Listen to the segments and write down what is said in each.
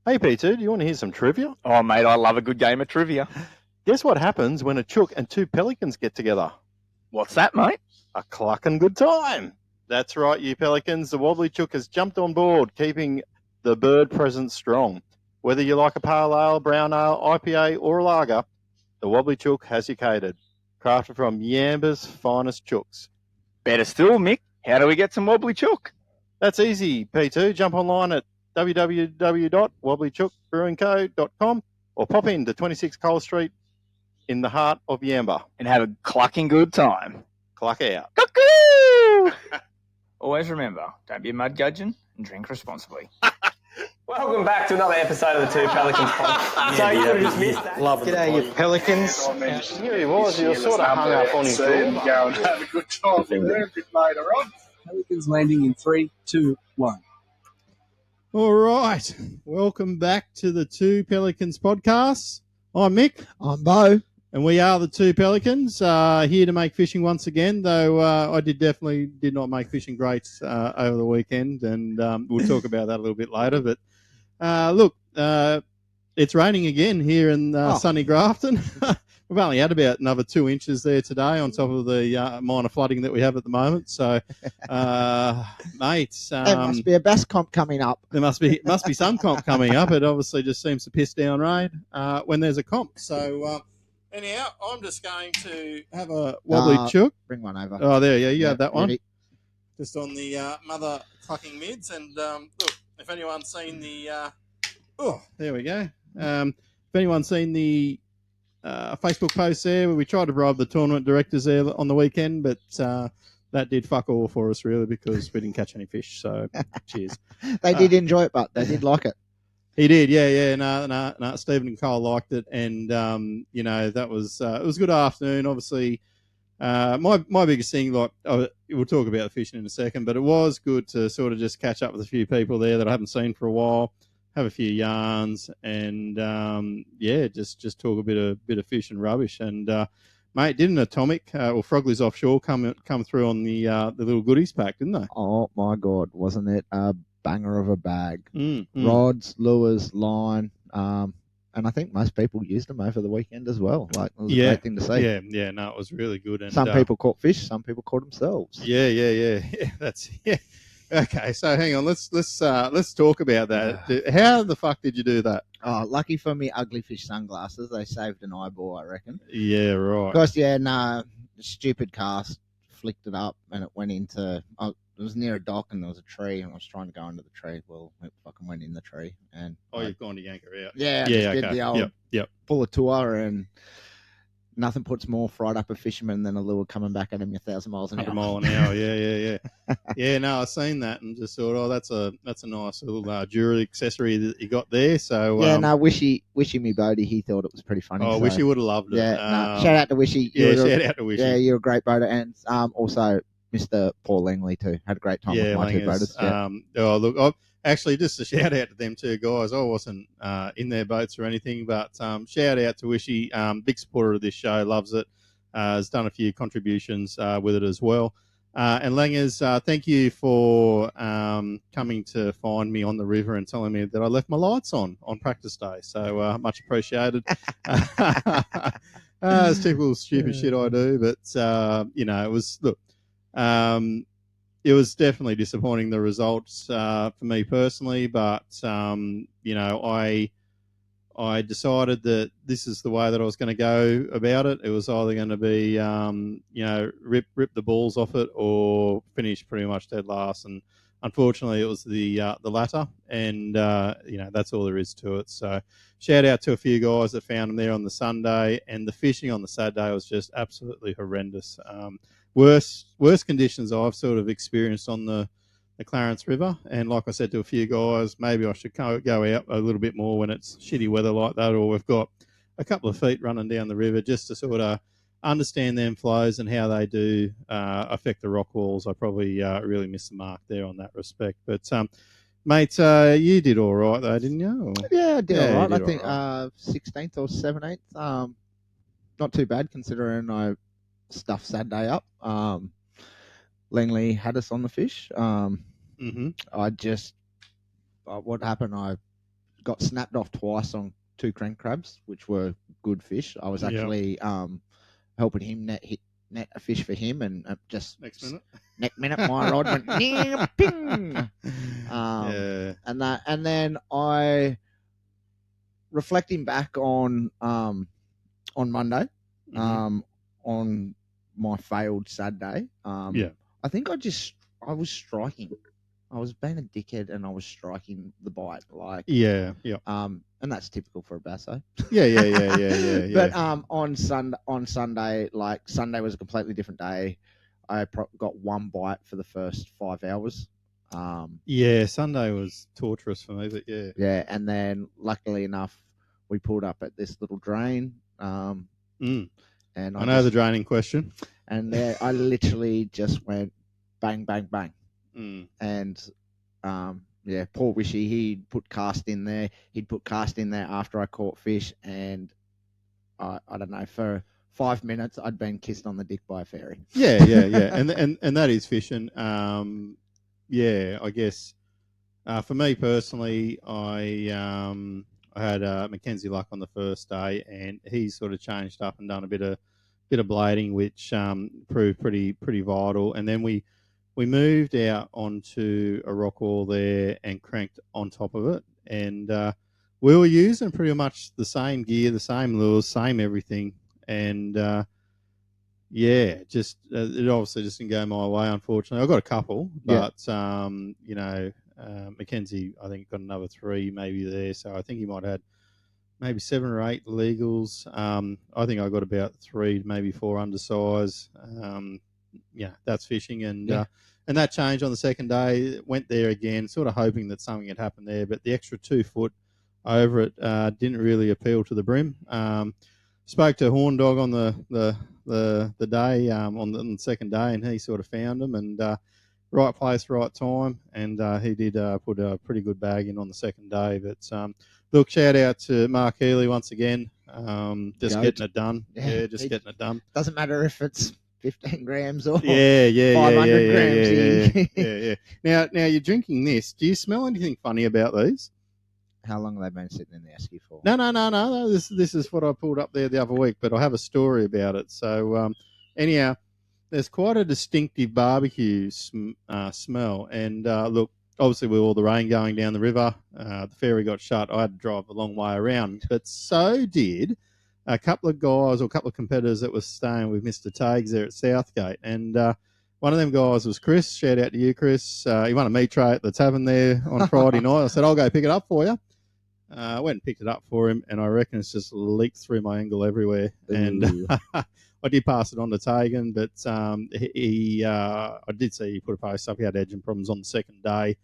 Hey, P2, do you want to hear some trivia? Oh, mate, I love a good game of trivia. Guess what happens when a chook and two pelicans get together? What's that, mate? A clucking good time. That's right, you pelicans. The wobbly chook has jumped on board, keeping the bird presence strong. Whether you like a pale ale, brown ale, IPA, or a lager, the wobbly chook has you catered. Crafted from Yamba's finest chooks. Better still, Mick, how do we get some wobbly chook? That's easy, P2. Jump online at www.wobblychookbrewingco.com or pop in to 26 Cole Street in the heart of Yamba. And have a clucking good time. Cluck out. Cuckoo! Always remember, don't be a mud gudgeon and drink responsibly. Welcome back to another episode of the Two Pelicans Podcast. So you would have just missed that. G'day, you Pelicans. Here he was. You were sort of hung up on his Go and have a good time there a bit later on. Pelicans landing in 3, 2, 1. All right. Welcome back to the Two Pelicans Podcast. I'm Mick. I'm Bo. And we are the Two Pelicans, here to make fishing once again, though I definitely did not make fishing great over the weekend, and we'll talk about that a little bit later. But look, it's raining again here in sunny Grafton. We've only had about another 2 inches there today on top of the minor flooding that we have at the moment. So, mate. There must be a bass comp coming up. There must be some comp coming up. It obviously just seems to piss down rain when there's a comp. So, anyhow, I'm just going to have a wobbly chook. Bring one over. Oh, there, yeah, you have that one. Ready. Just on the mother clucking mids. And look, if anyone's seen the... there we go. If anyone's seen the Facebook post there where we tried to bribe the tournament directors there on the weekend, but that did fuck all for us, really, because we didn't catch any fish. So, cheers. They did enjoy it, but they did like it. He did, yeah. No, Stephen and Cole liked it, and that was it was a good afternoon. Obviously, my biggest thing, like we'll talk about the fishing in a second, but it was good to sort of just catch up with a few people there that I haven't seen for a while, have a few yarns, and just talk a bit of fish and rubbish. And mate, didn't Atomic or Frogley's Offshore come through on the little goodies pack, didn't they? Oh my God, wasn't it a banger of a bag? Rods, lures, line, and I think most people used them over the weekend as well. Like, it was a great thing to see. Yeah, no, it was really good. And some people caught fish, some people caught themselves. Yeah. That's Okay, so hang on, let's talk about that. How the fuck did you do that? Oh, lucky for me, ugly fish sunglasses. They saved an eyeball, I reckon. Yeah, right. Of course, stupid cast, flicked it up, and it went into. It was near a dock, and there was a tree, and I was trying to go into the tree. Well, it fucking went in the tree, and you've gone to yank her out. Yeah, did the old yep. pull a tour, and nothing puts more fried up a fisherman than a lure coming back at him 1,000 miles an hour. 100 mile an hour, yeah. Yeah, no, I've seen that and just thought, that's a nice little jewelry accessory that you got there. So Wishy me Bodie, he thought it was pretty funny. Oh, Wishy would have loved it. Yeah, shout out to Wishy. Shout out to Wishy. Yeah, you're a great boater, and also Mr. Paul Langley too. Had a great time with my two boaters. Look, actually, just a shout out to them two guys. I wasn't in their boats or anything, but shout out to Wishy, big supporter of this show, loves it, has done a few contributions with it as well. And Langers, thank you for coming to find me on the river and telling me that I left my lights on practice day. So much appreciated. It's typical stupid shit I do, but it was it was definitely disappointing, the results for me personally, but I decided that this is the way that I was going to go about it. It was either going to be rip the balls off it or finish pretty much dead last, and unfortunately it was the latter, and that's all there is to it. So shout out to a few guys that found them there on the Sunday, and the fishing on the Saturday was just absolutely horrendous. Worst conditions I've sort of experienced on the Clarence River, and like I said to a few guys, maybe I should go out a little bit more when it's shitty weather like that, or we've got a couple of feet running down the river, just to sort of understand them flows and how they do affect the rock walls. I probably really missed the mark there on that respect. But mate, you did all right though, didn't you? Yeah, I did all right. I think 16th or 17th. Not too bad considering I stuffed Saturday up. Langley had us on the fish. I just what happened? I got snapped off twice on 2 crank crabs, which were good fish. I was actually helping him net a fish for him, and just Next minute, my rod went ping. And then I, reflecting back on Monday, on my failed sad day. I think I was striking. I was being a dickhead and I was striking the bite, and that's typical for a basso. Yeah. But on Sunday, like Sunday was a completely different day. I got 1 bite for the first 5 hours. Sunday was torturous for me, but yeah. Yeah, and then luckily enough, we pulled up at this little drain. And I know the draining question. And there, I literally just went bang, bang, bang. And poor Wishy, he'd put cast in there. He'd put cast in there after I caught fish, and I don't know, for 5 minutes I'd been kissed on the dick by a fairy. Yeah. and that is fishing. I guess for me personally, I had Mackenzie luck on the first day, and he sort of changed up and done a bit of blading, which proved pretty vital. And then we moved out onto a rock wall there and cranked on top of it. And we were using pretty much the same gear, the same lures, same everything. And it obviously just didn't go my way, unfortunately. I got a couple, but Mackenzie, I think, got another 3 maybe there. So I think he might have had maybe 7 or 8 legals. I think I got about 3, maybe 4 undersize. That's fishing. And that changed on the second day. Went there again, sort of hoping that something had happened there. But the extra 2 foot over it didn't really appeal to the Bream. Spoke to Horn Dog on the day, on the second day, and he sort of found them. And right place, right time. And he did put a pretty good bag in on the second day. But look, shout out to Mark Healy once again. Getting it done. Getting it done. Doesn't matter if it's 15 grams or 500 grams. Yeah. Now you're drinking this. Do you smell anything funny about these? How long have they been sitting in the esky for? No. This is what I pulled up there the other week, but I have a story about it. So anyhow, there's quite a distinctive barbecue smell. And look, obviously with all the rain going down the river, the ferry got shut. I had to drive a long way around, but so did a couple of guys or a couple of competitors that were staying with Mr. Tags there at Southgate. And one of them guys was Chris. Shout out to you, Chris. He won a meat tray at the tavern there on Friday night. I said, I'll go pick it up for you. I went and picked it up for him, and I reckon it's just leaked through my angle everywhere. Ooh. And I did pass it on to Tegan, but I did see he put a post up. He had engine problems on the second day.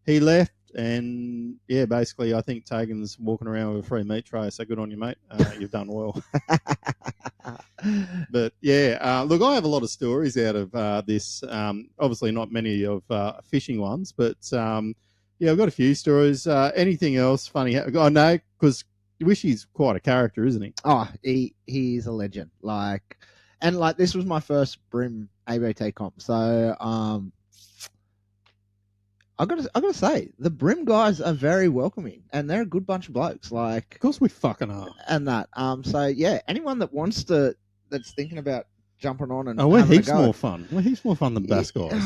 He left, and basically I think Tegan's walking around with a free meat tray. So good on you, mate. You've done well. But look, I have a lot of stories out of this. Obviously, not many of fishing ones, but I've got a few stories. Anything else funny? I know, because Wishy's quite a character, isn't he? Oh, he's a legend. This was my first Bream ABT comp, so I gotta say, the Bream guys are very welcoming, and they're a good bunch of blokes. Of course we fucking are. And that. Anyone that that's thinking about jumping on and we're heaps more fun. We're heaps more fun than Bass guys.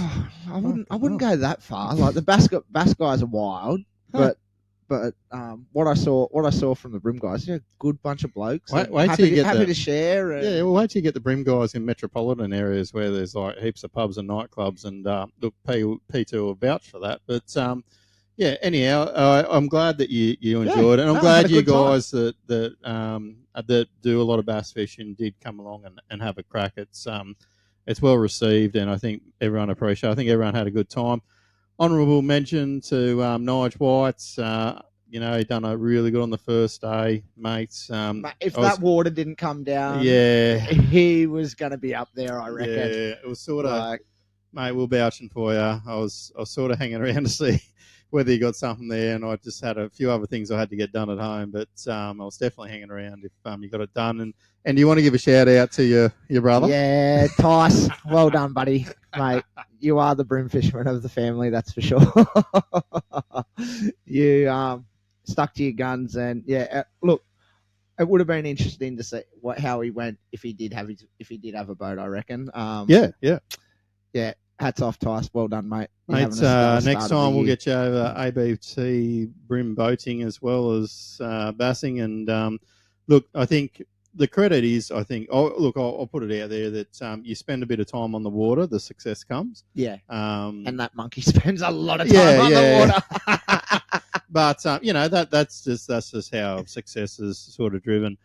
I wouldn't go that far. Like the Bass guys are wild, but what I saw from the Bream guys, good bunch of blokes. Wait till you get happy to share. And, wait till you get the Bream guys in metropolitan areas where there's like heaps of pubs and nightclubs, and look, P2 will vouch for that. But anyhow, I'm glad that you enjoyed it, and I'm glad you guys that do a lot of bass fishing did come along and have a crack. It's well received, and I think everyone appreciated. I think everyone had a good time. Honourable mention to Nige White. He done a really good on the first day, mates. If that water didn't come down, he was going to be up there, I reckon. Yeah, it was sort of, mate, we're vouching for you. I was sort of hanging around to see whether you got something there, and I just had a few other things I had to get done at home, but I was definitely hanging around if you got it done. And you want to give a shout out to your brother? Yeah, Tice, well done, buddy, mate. You are the Bream fisherman of the family, that's for sure. stuck to your guns, and look, it would have been interesting to see how he went if he did have a boat. I reckon. Yeah. Hats off, Tice. Well done, mate. Next time we'll get you over ABT Bream boating as well as bassing. And look, I think the credit is, I'll put it out there that you spend a bit of time on the water, the success comes. Yeah. And that monkey spends a lot of time on the water. But that's just how success is sort of driven.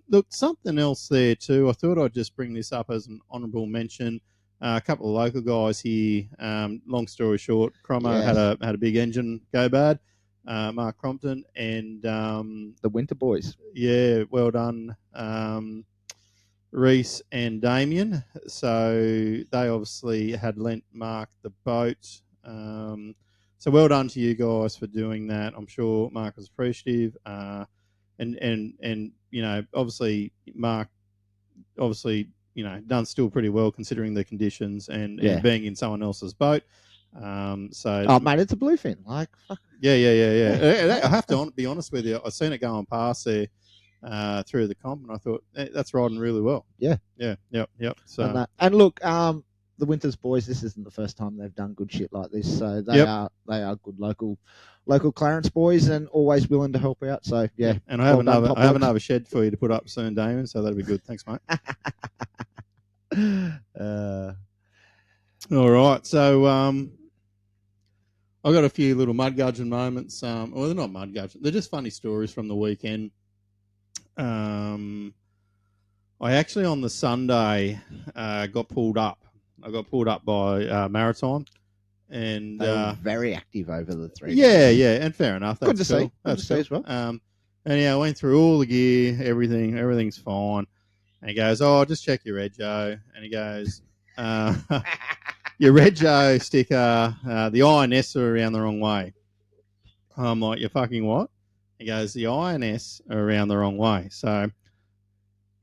Look, something else there too. I thought I'd just bring this up as an honourable mention. A couple of local guys here. Long story short, Cromer had a big engine go bad. Mark Crompton and the Winter Boys. Yeah, well done, Reese and Damien. So they obviously had lent Mark the boat. So well done to you guys for doing that. I'm sure Mark was appreciative. And obviously Mark, done still pretty well considering the conditions and being in someone else's boat. Mate, it's a bluefin. Like, fuck. Yeah. I have to be honest with you. I seen it going past there through the comp, and I thought that's riding really well. Yeah. Yep. So and look, the Winters boys. This isn't the first time they've done good shit like this. So they are good local Clarence boys, and always willing to help out. So yeah. And I have another shed for you to put up soon, Damon. So that'll be good. Thanks, mate. All right, so I got a few little mud gudgeon moments. Well, they're not mud gudgeon; they're just funny stories from the weekend. I actually on the Sunday got pulled up. I got pulled up by Maritime, and they were very active over the 3 days. Yeah, and fair enough. That's good to see. That's good to see as well. And I went through all the gear, everything's fine. And he goes, "Oh, just check your Rego." And he goes, "Your Rego sticker, the INS are around the wrong way." I'm like, "You fucking what?" He goes, "The INS are around the wrong way." So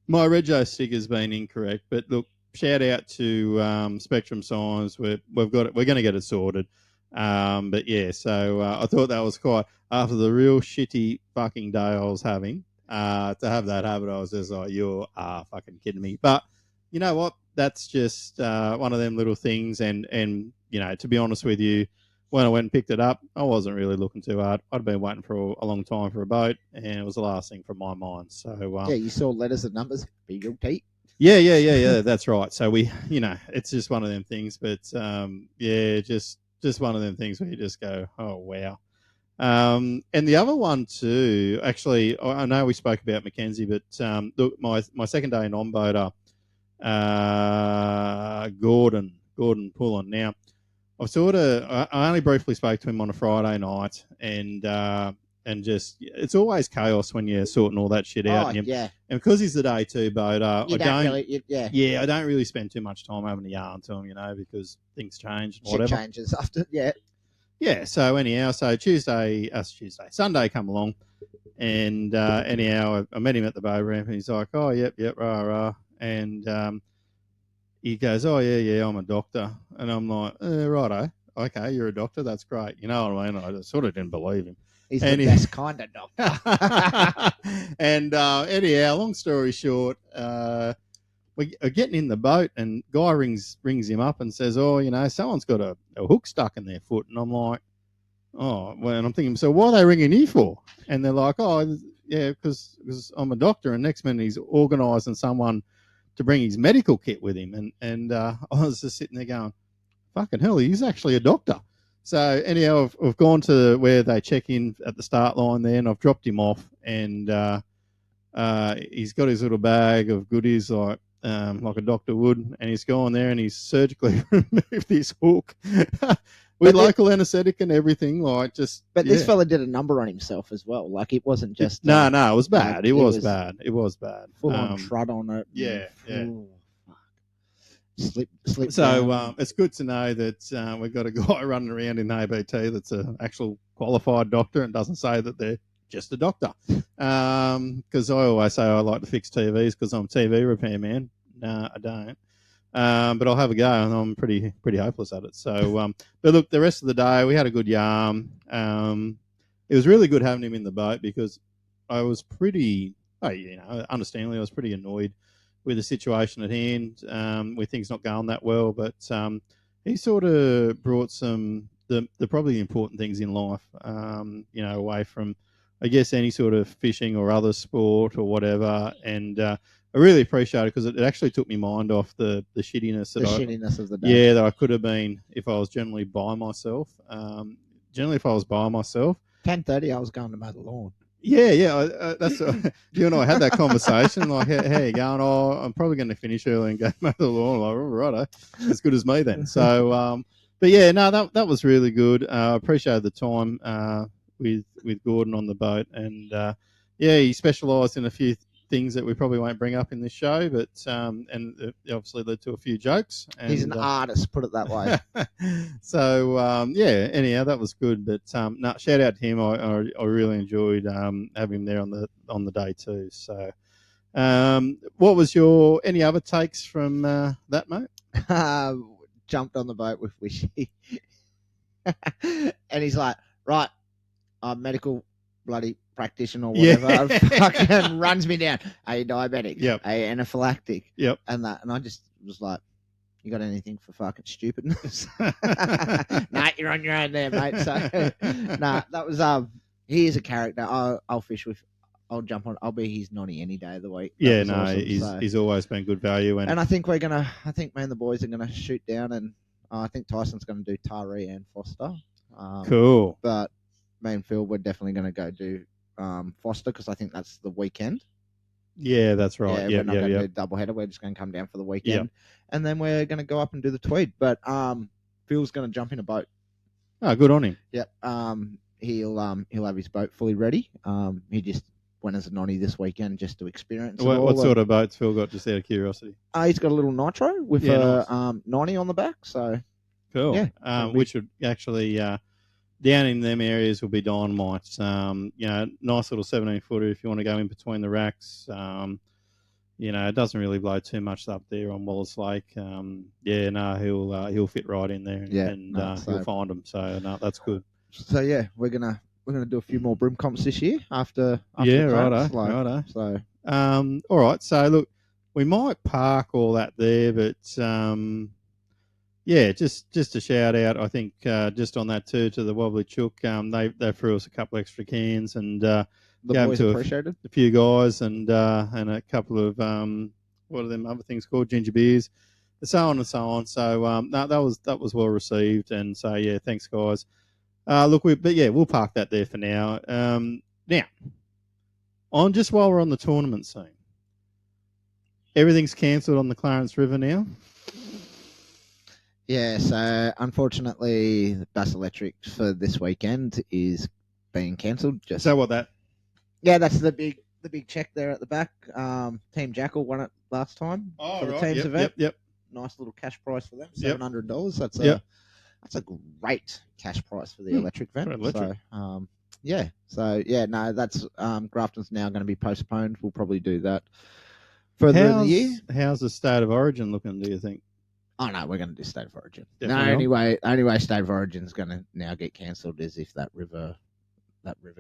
my Rego sticker's been incorrect. But look, shout out to Spectrum Signs. We're going to get it sorted. But yeah, so I thought that was quite after the real shitty fucking day I was having. To have that habit, I was just like, "You are fucking kidding me." But you know what? That's just one of them little things. And to be honest with you, when I went and picked it up, I wasn't really looking too hard. I'd been waiting for a long time for a boat, and it was the last thing from my mind. So you saw letters and numbers, big old T. Yeah. That's right. So we, it's just one of them things. But just one of them things where you just go, "Oh wow." And the other one too, actually, I know we spoke about Mackenzie, but look, my second day in on-boater, Gordon Pullen. Now, I only briefly spoke to him on a Friday night, and just it's always chaos when you're sorting all that shit out. And because he's the day two boater, I don't really spend too much time having a yarn to him, because things change and whatever. Shit changes after, Yeah, so anyhow, Sunday come along, and anyhow, I met him at the boat ramp, and he's like, "Oh, yep, rah. And he goes, "Oh, yeah, I'm a doctor." And I'm like, "Righto, okay, you're a doctor, that's great." You know what I mean? I just sort of didn't believe him. He's the best kind of doctor. And anyhow, long story short, we're getting in the boat, and guy rings him up and says, "Oh, someone's got a hook stuck in their foot." And I'm like, "Oh," well, and I'm thinking, "So why are they ringing you for?" And they're like, "Oh, yeah, because I'm a doctor." And next minute he's organising someone to bring his medical kit with him, and I was just sitting there going, "Fucking hell, he's actually a doctor." So anyhow, I've gone to where they check in at the start line there, and I've dropped him off, and he's got his little bag of goodies like a doctor would, and he's gone there and he's surgically removed this hook with local anaesthetic and everything. This fella did a number on himself as well. Like, it wasn't just no, it was bad. It was bad. Full on trud on it. Yeah. Slip. So it's good to know that we've got a guy running around in ABT that's an actual qualified doctor and doesn't say that they're just a doctor. Because I always say I like to fix TVs because I'm a TV repairman. No, I don't. But I'll have a go, and I'm pretty hopeless at it. So, but look, the rest of the day we had a good yarn. it was really good having him in the boat because I was pretty, understandably, I was pretty annoyed with the situation at hand, with things not going that well. But he sort of brought some the probably important things in life, away from, I guess, any sort of fishing or other sport or whatever. And I really appreciate it because it actually took me mind off the shittiness shittiness of the day. Yeah, that I could have been if I was generally by myself. Generally, if I was by myself. 10:30, I was going to mow the lawn. Yeah. That's you and I had that conversation. Like, how you going? Oh, I'm probably going to finish early and go mow the lawn. Like, all right, as good as me then. So, but yeah, no, that was really good. Appreciated the time with Gordon on the boat, and he specialised in a few things that we probably won't bring up in this show, but and it obviously led to a few jokes. And, he's an artist, put it that way. So anyhow, that was good. But shout out to him. I really enjoyed having him there on the day too. So, what was any other takes from that, mate? Jumped on the boat with Wishy, and he's like, "Right, I'm medical bloody practitioner or whatever." Fucking runs me down. Are you diabetic? Yep. Are you anaphylactic? Yep. And I just was like, "You got anything for fucking stupidness?" Nah, you're on your own there, mate. So, that was he is a character. I'll fish with. I'll jump on. I'll be his nonny any day of the week. Awesome. He's always been good value. And I think me and the boys are gonna shoot down, and I think Tyson's gonna do Tari and Foster. Cool. But me and Phil, we're definitely gonna go do Foster because I think that's the weekend. Yeah, that's right. We're not going to do a double header. We're just going to come down for the weekend, and then we're going to go up and do the Tweed. But Phil's going to jump in a boat. Oh, good on him. Yep. He'll have his boat fully ready. He just went as a nonny this weekend just to experience. What sort of boats Phil got? Just out of curiosity. He's got a little nitro with a 90 on the back. So cool. Yeah. Which would actually. Down in them areas will be dynamite. Nice little 17-footer if you want to go in between the racks. It doesn't really blow too much up there on Wallace Lake. He'll fit right in there, he'll find them. So no, that's good. So yeah, we're gonna do a few more Bream comps this year after righto. So all right. So look, we might park all that there, but just a shout out, I think, just on that too, to the Wobbly Chook. They threw us a couple extra cans and the boys appreciated a few guys and a couple of what are them other things called, ginger beers, so on and so on. So that was well received, and so thanks guys. We'll park that there for now. Now, just while we're on the tournament scene, everything's cancelled on the Clarence River now. Yeah, so unfortunately, the Bass Electric for this weekend is being cancelled. So what that? Yeah, that's the big check there at the back. Team Jackal won it last time for the team's event. Yep. Nice little cash price for them, $700. That's a great cash price for the electric event. That's Grafton's now going to be postponed. We'll probably do that further in the year. How's the State of Origin looking, do you think? Oh no, we're going to do State of Origin. Definitely only way State of Origin is going to now get cancelled is if that river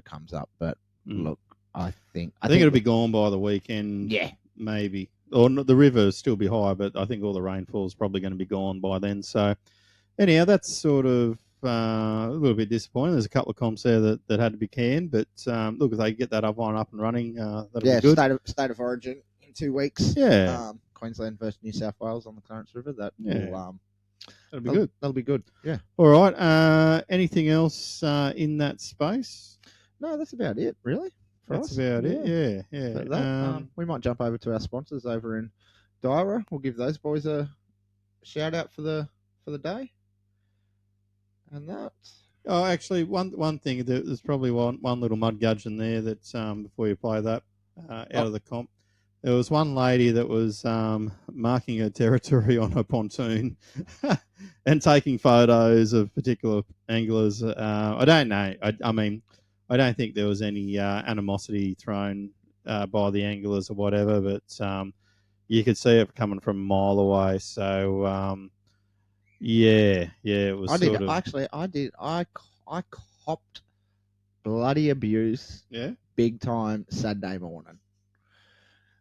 comes up. But look, I think it'll be gone by the weekend. Yeah, maybe. Or the river will still be high, but I think all the rainfall is probably going to be gone by then. So anyhow, that's sort of a little bit disappointing. There's a couple of comps there that had to be canned, but look, if they get that up and running, that'll be good. State of Origin in 2 weeks. Yeah. Queensland versus New South Wales on the Clarence River. That'll be good. That'll be good. Yeah. All right. Anything else in that space? No, that's about it, really. That's about it. Yeah. We might jump over to our sponsors over in Dyra. We'll give those boys a shout out for the day. And that. Oh, actually, one thing. There's probably one little mud gudgeon there that before you play that out of the comp. There was one lady that was marking her territory on her pontoon and taking photos of particular anglers. I don't know. I mean, I don't think there was any animosity thrown by the anglers or whatever, but you could see it coming from a mile away. So, it was. I copped bloody abuse. Yeah. Big time Saturday morning.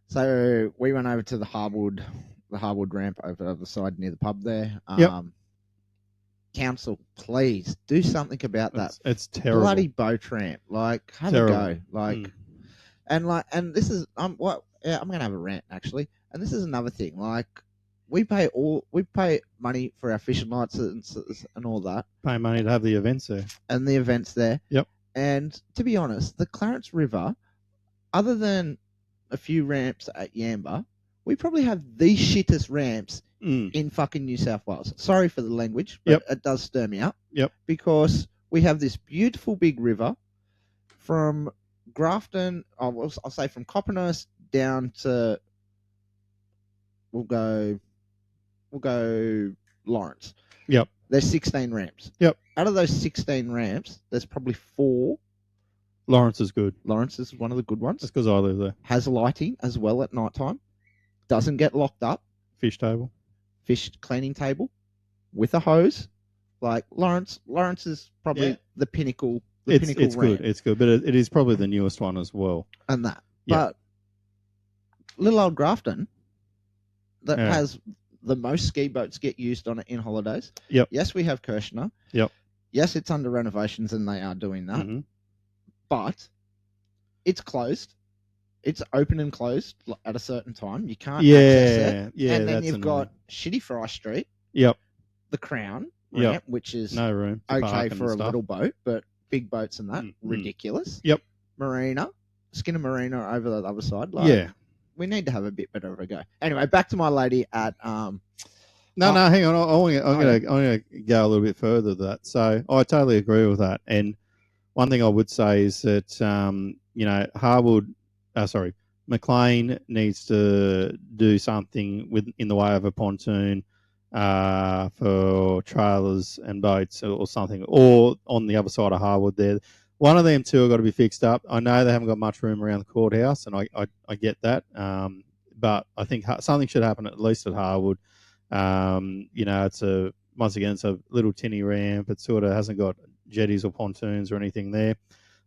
So we went over to the Harwood ramp over the side near the pub there. Yep. Council, please do something about that. It's terrible. Bloody boat ramp. Like, have Terrible. a go. Like, and this is I'm gonna have a rant actually. And this is another thing. Like, we pay money for our fishing lights and all that. Pay money to have the events there. And the events there. Yep. And to be honest, the Clarence River, other than a few ramps at Yamba, we probably have the shittest ramps in fucking New South Wales. Sorry for the language, but it does stir me up. Yep. Because we have this beautiful big river from Grafton, I'll say from Coppernoose down to we'll go Lawrence. Yep. There's 16 ramps. Yep. Out of those 16 ramps, there's probably 4. Lawrence is good. Lawrence is one of the good ones. That's because I live there. Has lighting as well at night time. Doesn't get locked up. Fish table. Fish cleaning table with a hose. Like Lawrence is probably the pinnacle. It's ramp. good. It's good, but it is probably the newest one as well. And that. Yep. But little old Grafton that has the most ski boats get used on it in holidays. Yep. Yes, we have Kirshner. Yep. Yes, it's under renovations and they are doing that. Mm-hmm. But it's closed. It's open and closed at a certain time. You can't Yeah, access it. yeah, And then that's you've annoying. got Shitty Fry Street, Yep. the Crown Yep. ramp, which is No room. To okay park and for a stuff. little boat, but big boats and that, ridiculous. Yep. Marina, Skinner Marina over the other side. Like, Yeah. we need to have a bit better of a go. Anyway, back to my lady at No, hang on. I'm gonna go a little bit further than that. So I totally agree with that. And one thing I would say is that McLean needs to do something in the way of a pontoon for trailers and boats or something, or on the other side of Harwood there. One of them two have got to be fixed up. I know they haven't got much room around the courthouse, and I get that. But I think something should happen at least at Harwood. It's once again, it's a little tinny ramp. It sort of hasn't got jetties or pontoons or anything there.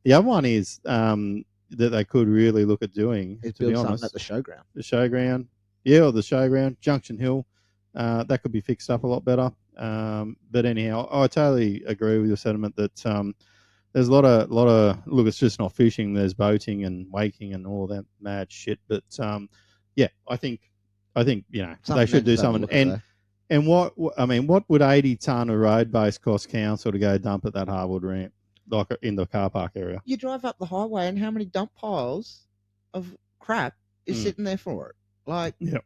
The other one is that they could really look at doing, is to be build honest, something at the showground. the showground. Yeah, or the showground, Junction Hill. That could be fixed up a lot better. But anyhow, I totally agree with your sentiment that there's a lot of look. It's just not fishing. There's boating and waking and all that mad shit. But I think they should do something. And what would 80 ton of road base cost council to go dump at that Harwood ramp, like in the car park area? You drive up the highway, and how many dump piles of crap is sitting there for it? Like, yep.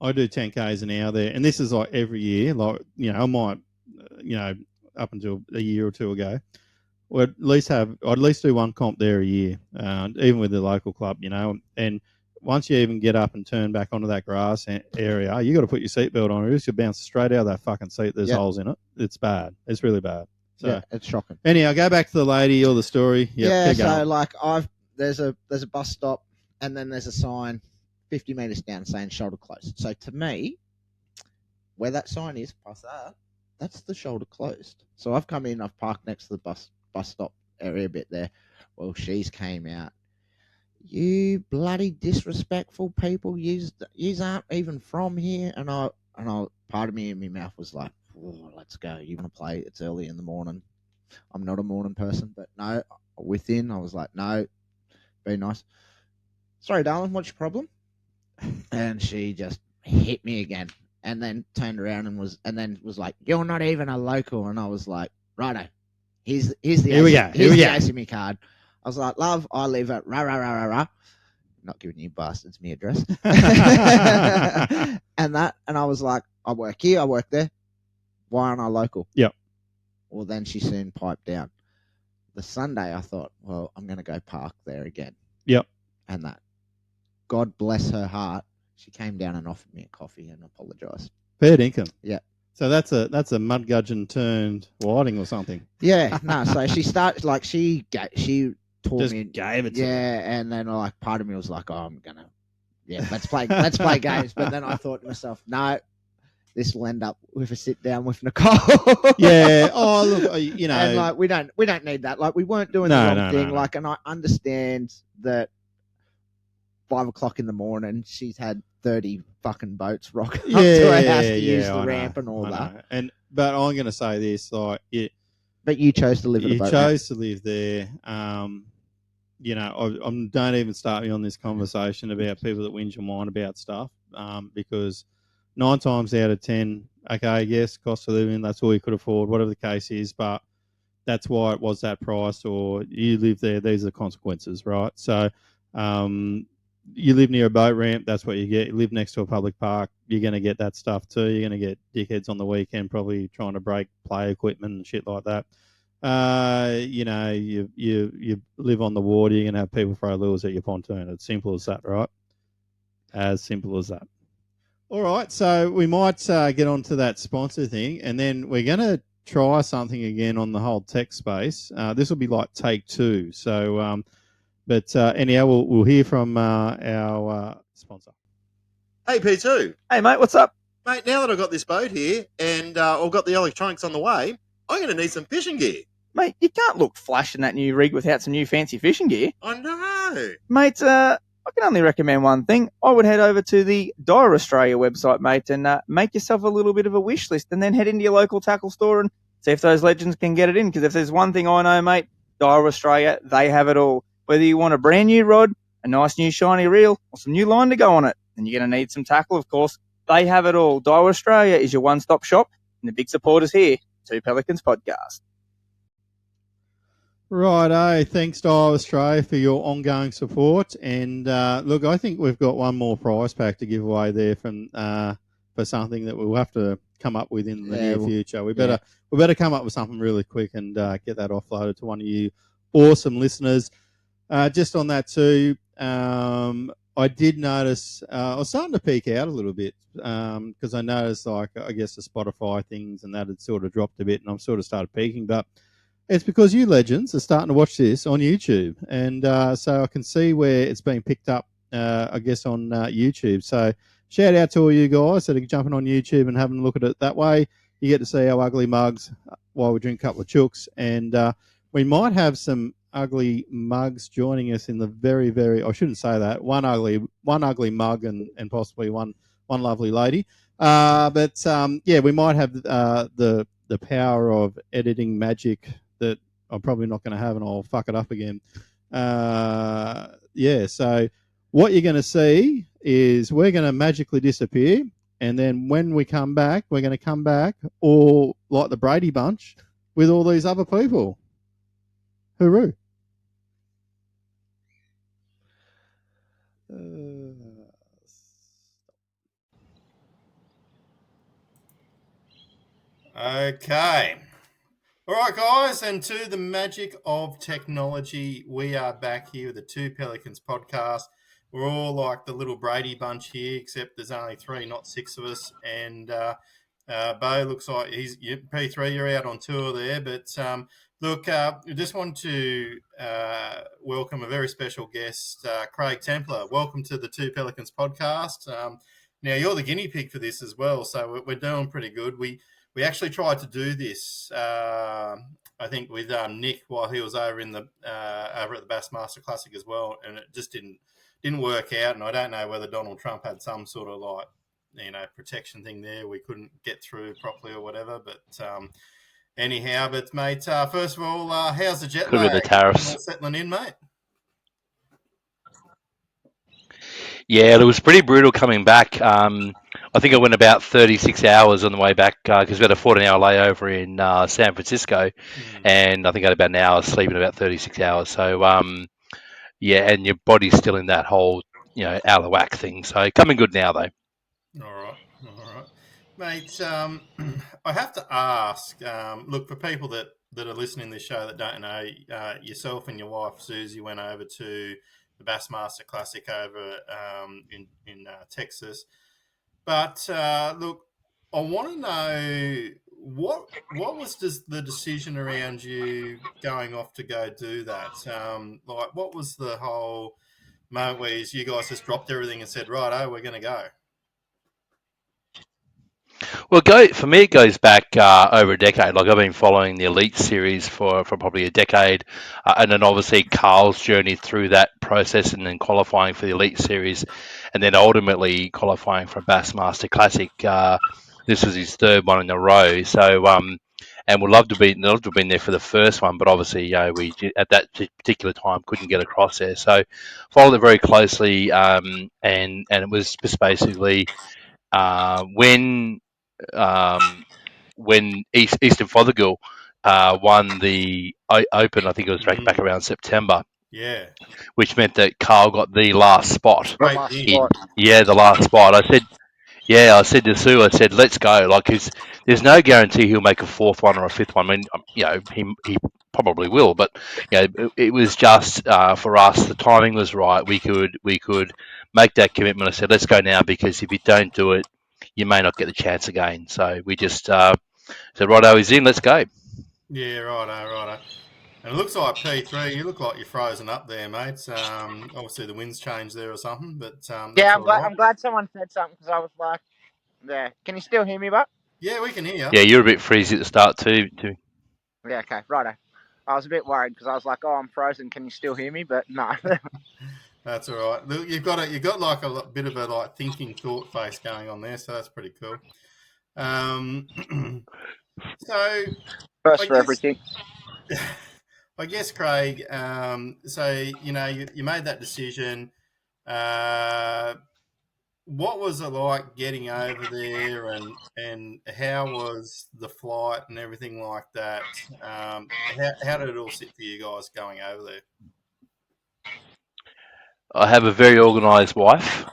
I do 10Ks an hour there, and this is like every year. Like, I might, up until a year or two ago, I'd at least do one comp there a year, even with the local club, and once you even get up and turn back onto that grass area, you got to put your seatbelt on, or else you bounce straight out of that fucking seat. There's holes in it. It's bad. It's really bad. So, yeah, it's shocking. Anyhow, go back to the lady or the story. Yep, so like there's a bus stop, and then there's a sign 50 metres down saying shoulder closed. So to me, where that sign is, past that's the shoulder closed. So I've come in, I've parked next to the bus stop area bit there. Well, she's came out. You bloody disrespectful people! You aren't even from here. And I part of me in my mouth was like, oh, let's go. You want to play? It's early in the morning. I'm not a morning person, but no. Within, I was like, no, be nice. Sorry, darling, what's your problem? And she just hit me again, and then turned around and was like, you're not even a local. And I was like, righto, here's the ACME card. I was like, love, I live at rah, rah, rah, rah, rah. Not giving you bastards me address. and I was like, I work here, I work there. Why aren't I local? Yep. Well, then she soon piped down. The Sunday, I thought, well, I'm going to go park there again. Yep. And that. God bless her heart. She came down and offered me a coffee and apologised. Fair dinkum. Yeah. So that's a mud gudgeon turned whiting or something. Yeah. No. So she started like she taught Just me. gave it to me. And then like part of me was like, oh, let's play games. But then I thought to myself, no, this will end up with a sit down with Nicole. Yeah. Oh, look, you know, and like we don't need that. Like we weren't doing the wrong thing. Like, and I understand that 5 o'clock in the morning, she's had 30 fucking boats rocking up to her house to use the ramp and all that. But I'm going to say this, like, but you chose to live at a boat ramp. You chose to live there. You know, I don't even start me on this conversation about people that whinge and whine about stuff, because 9 times out of 10, okay, yes, cost of living, that's all you could afford, whatever the case is, but that's why it was that price, or you live there, these are the consequences, right? So, you live near a boat ramp, that's what you get. You live next to a public park, you're going to get that stuff too. You're going to get dickheads on the weekend probably trying to break play equipment and shit like that. You know, you live on the water, you're going to have people throw lures at your pontoon. It's simple as that, right? As simple as that. All right, so we might get on to that sponsor thing, and then we're going to try something again on the whole tech space. This will be like take 2. So, but anyhow, we'll hear from our sponsor. Hey, P2. Hey, mate, what's up? Mate, now that I've got this boat here and I've got the electronics on the way, I'm going to need some fishing gear. Mate, you can't look flash in that new rig without some new fancy fishing gear. I know. Mate, I can only recommend one thing. I would head over to the Dire Australia website, mate, and make yourself a little bit of a wish list, and then head into your local tackle store and see if those legends can get it in. Because if there's one thing I know, mate, Dire Australia, they have it all. Whether you want a brand new rod, a nice new shiny reel, or some new line to go on it, and you're going to need some tackle, of course, they have it all. Dire Australia is your one-stop shop, and the big supporters here, Two Pelicans Podcast. Righto, thanks Dire Australia for your ongoing support. And look, I think we've got one more prize pack to give away there from for something that we'll have to come up with in the near future. We better come up with something really quick and get that offloaded to one of you awesome listeners. Just on that too, I did notice I was starting to peak out a little bit because I noticed, like, I guess the Spotify things and that had sort of dropped a bit, and I've sort of started peaking. But it's because you legends are starting to watch this on YouTube, and so I can see where it's being picked up, I guess, on YouTube. So shout out to all you guys that are jumping on YouTube and having a look at it that way. You get to see our ugly mugs while we drink a couple of chooks, and we might have some ugly mugs joining us in the very, very, I shouldn't say that, one ugly mug and possibly one lovely lady. But yeah, we might have the power of editing magic that I'm probably not going to have, and I'll fuck it up again. Yeah, so what you're going to see is we're going to magically disappear, and then when we come back, we're going to come back all like the Brady Bunch with all these other people. Hooroo. Okay. All right, guys, and to the magic of technology, we are back here with the Two Pelicans podcast. We're all like the little Brady Bunch here, except there's only 3, not 6 of us. And Bo looks like P3, you're out on tour there. But look, we just want to welcome a very special guest, Craig Templer. Welcome to the Two Pelicans podcast. Now, you're the guinea pig for this as well, so we're doing pretty good. We actually tried to do this, I think, with Nick while he was over in the over at the Bassmaster Classic as well, and it just didn't work out. And I don't know whether Donald Trump had some sort of like, protection thing there. We couldn't get through properly or whatever. But anyhow, but mate, first of all, how's the jet lag? Could be the tariffs. All settling in, mate? Yeah, it was pretty brutal coming back. I think I went about 36 hours on the way back because we had a 14-hour layover in San Francisco, and I think I had about an hour sleep in about 36 hours. So, yeah, and your body's still in that whole, out of whack thing. So coming good now, though. All right. Mate, I have to ask, look, for people that are listening to this show that don't know, yourself and your wife, Susie, went over to the Bassmaster Classic over in Texas. But look, I want to know what was the decision around you going off to go do that? Like, what was the whole moment where you guys just dropped everything and said, "Righto, we're going to go"? Well, for me, it goes back over a decade. Like I've been following the Elite Series for probably a decade, and then obviously Carl's journey through that process, and then qualifying for the Elite Series, and then ultimately qualifying for a Bassmaster Classic. This was his third one in a row. So, and would love to have been there for the first one, but obviously, we at that particular time couldn't get across there. So, followed it very closely, and it was just basically when Eastern Fothergill won the Open. I think it was back around September. Yeah. Which meant that Carl got the last spot. Great The last spot. I said to Sue, I said, let's go. Like, there's no guarantee he'll make a fourth one or a fifth one. I mean, he probably will, but it was just for us. The timing was right. We could make that commitment. I said, let's go now, because if you don't do it, you may not get the chance again. So we just said, righto, he's in. Let's go. Yeah, righto. And it looks like P3. You look like you're frozen up there, mates. Obviously the wind's changed there or something, but yeah, I'm glad someone said something, because I was like, yeah. Can you still hear me, Buck? Yeah, we can hear you. Yeah, you're a bit freezy at the start too. Yeah, okay, righto. I was a bit worried because I was like, oh, I'm frozen. Can you still hear me? But no. That's all right. Look, you've got like a bit of a thinking thought face going on there, so that's pretty cool. So first for everything. I guess, Craig. So you made that decision. What was it like getting over there, and how was the flight and everything like that? How did it all sit for you guys going over there? I have a very organised wife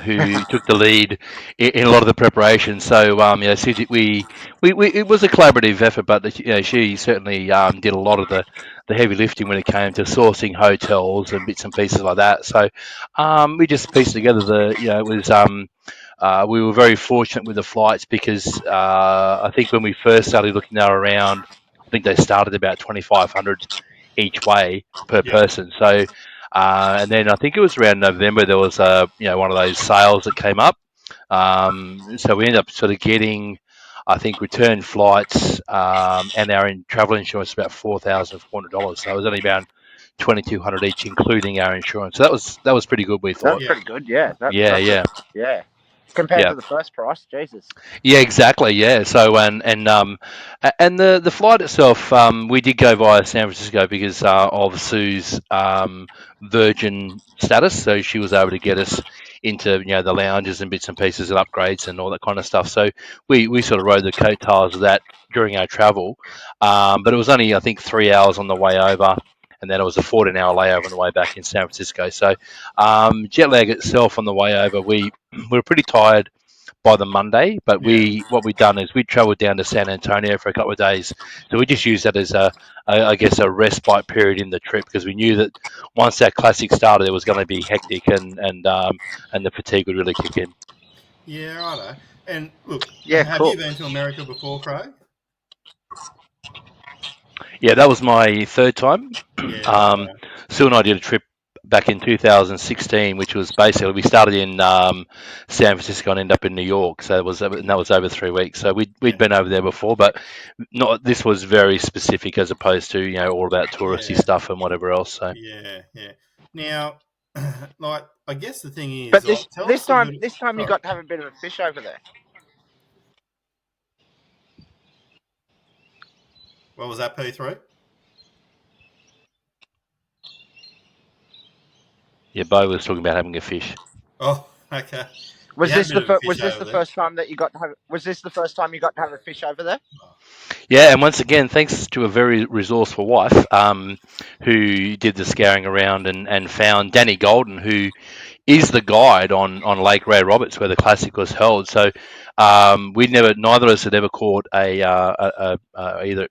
who took the lead in a lot of the preparation. So it was a collaborative effort, but she certainly did a lot of the heavy lifting when it came to sourcing hotels and bits and pieces like that. So we just pieced together it was. We were very fortunate with the flights, because I think when we first started looking around, I think they started about 2,500 each way per person. So. And then I think it was around November there was one of those sales that came up. So we ended up sort of getting, I think, return flights and our travel insurance about $4,400. So it was only around $2,200 each, including our insurance. So that was pretty good, we thought. That's pretty good, yeah. Yeah. Compared to the first price, Jesus. Yeah, exactly. Yeah. So and the flight itself, we did go via San Francisco because of Sue's Virgin status, so she was able to get us into the lounges and bits and pieces and upgrades and all that kind of stuff. So we sort of rode the coattails of that during our travel, but it was only, I think, 3 hours on the way over. And then it was a 14-hour layover on the way back in San Francisco. So jet lag itself on the way over, we were pretty tired by the Monday, but what we'd done is we travelled down to San Antonio for a couple of days. So we just used that as a respite period in the trip, because we knew that once that classic started, it was going to be hectic and the fatigue would really kick in. Yeah, righto. And look, have you been to America before, Craig? Yeah, that was my third time. Yeah, Sue and I did a trip back in 2016, which was basically, we started in San Francisco and ended up in New York. So that was over 3 weeks. So we'd been over there before, but this was very specific as opposed to all about touristy stuff and whatever else. So yeah. Now, like, I guess the thing is, but this time you got to have a bit of a fish over there. What was that, P3? Yeah, Bo was talking about having a fish. Oh, okay. Was this the first time that you got to have? Was this the first time you got to have a fish over there? Yeah, and once again, thanks to a very resourceful wife who did the scouring around and found Danny Golden, who is the guide on Lake Ray Roberts where the Classic was held. So neither of us had ever caught either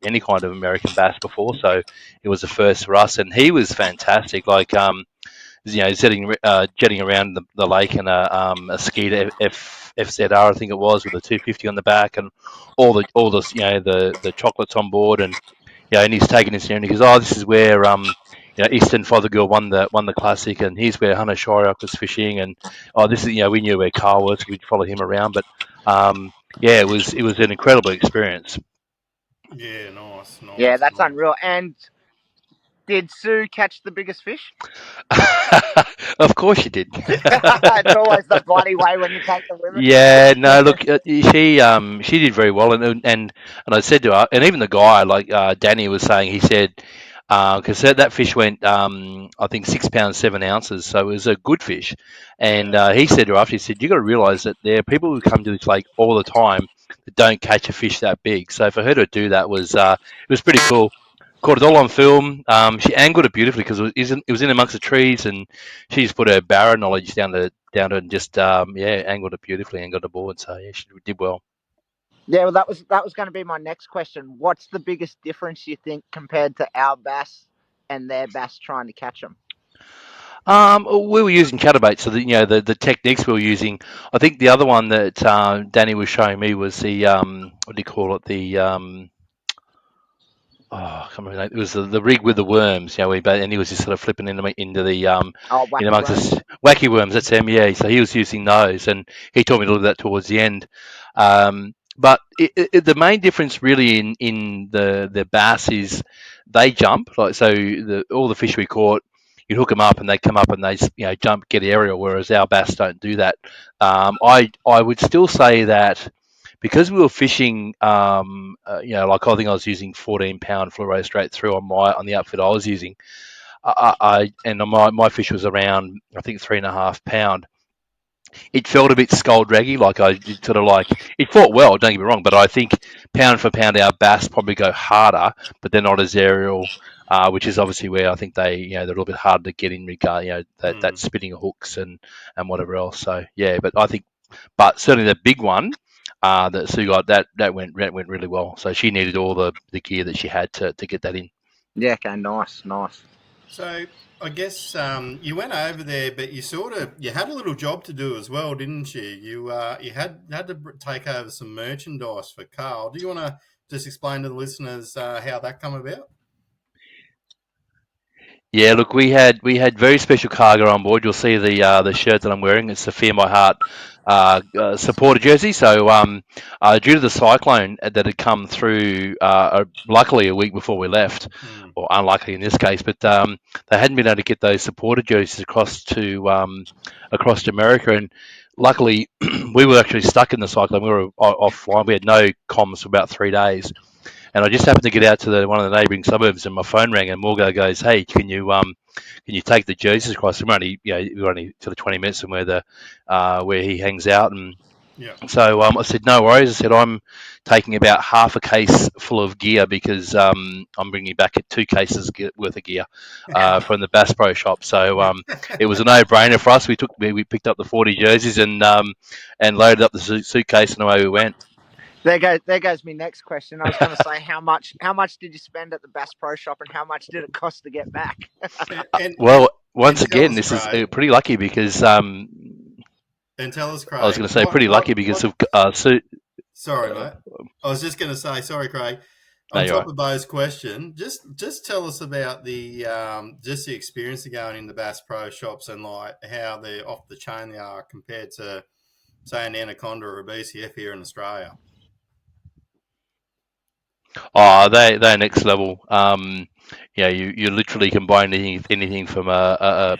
any kind of American bass before, so it was a first for us, and he was fantastic. Like jetting around the lake in a Skeeter FZR, I think it was, with a 250 on the back and all the chocolates on board, and and he's taking us and he goes, oh, this is where Eastern Fothergill won the Classic, and here's where Hunter Shyrock was fishing, and this is we knew where Carl was, so we'd follow him around, but Yeah, it was an incredible experience. Yeah, nice. Yeah, that's unreal. And did Sue catch the biggest fish? Of course you did. It's always the bloody way when you take the limit. Yeah, no, look, she did very well, and I said to her, and even the guy, like Danny was saying, he said, because that fish went, I think 6 pounds 7 ounces, so it was a good fish, and he said to her after, he said, you got to realise that there are people who come to this lake all the time that don't catch a fish that big. So for her to do that was, it was pretty cool. Caught it all on film. She angled it beautifully because it was in amongst the trees, and she just put her barra knowledge down to and just angled it beautifully and got aboard. So yeah, she did well. Yeah, well, that was going to be my next question. What's the biggest difference you think compared to our bass and their bass trying to catch them? We were using chatterbait, so the techniques we were using. I think the other one that Danny was showing me was the what do you call it? I can't remember. It was the rig with the worms, and he was just sort of flipping into the wacky amongst worms? us wacky worms. That's them, yeah. So he was using those, and he taught me to do that towards the end. But the main difference really in the bass is they jump, like so. All the fish we caught, you hook them up and they come up and they jump, get aerial, whereas our bass don't do that. I would still say that because we were fishing, like I think I was using 14-pound fluoro straight through on the outfit I was using. My fish was around, I think, 3.5 pound. It felt a bit skull draggy, it fought well. Don't get me wrong, but I think pound for pound our bass probably go harder, but they're not as aerial. Which is obviously where I think they're a little bit harder to get in regard, that spinning hooks and whatever else. So yeah, but certainly the big one that Sue got, that went really well. So she needed all the gear that she had to get that in. Yeah, okay, nice. So I guess you went over there, but you had a little job to do as well, didn't you? You had to take over some merchandise for Carl. Do you want to just explain to the listeners how that come about? Yeah, look, we had very special cargo on board. You'll see the shirt that I'm wearing. It's the Fear My Heart supporter jersey. So due to the cyclone that had come through, luckily a week before we left, or unluckily in this case, but they hadn't been able to get those supporter jerseys across to America, and luckily we were actually stuck in the cyclone. We were offline. We had no comms for about 3 days. And I just happened to get out to one of the neighbouring suburbs, and my phone rang, and Morgo goes, "Hey, can you take the jerseys across?" We're only sort of 20 minutes from where he hangs out, and so I said, "No worries." I said, "I'm taking about half a case full of gear because I'm bringing back 2 cases worth of gear from the Bass Pro shop." So it was a no-brainer for us. We picked up the 40 jerseys and loaded up the suitcase, and away we went. There goes my next question. I was going to say, how much did you spend at the Bass Pro shop, and how much did it cost to get back? Well, once again, this is pretty lucky because. And tell us, Craig. I was going to say pretty lucky because of Sorry, mate. I was just going to say, sorry, Craig. On No, top of Bo's question, just tell us about the experience of going in the Bass Pro shops and like how they're off the chain they are compared to, say, an Anaconda or a BCF here in Australia. Oh, they're next level. You literally combine anything from a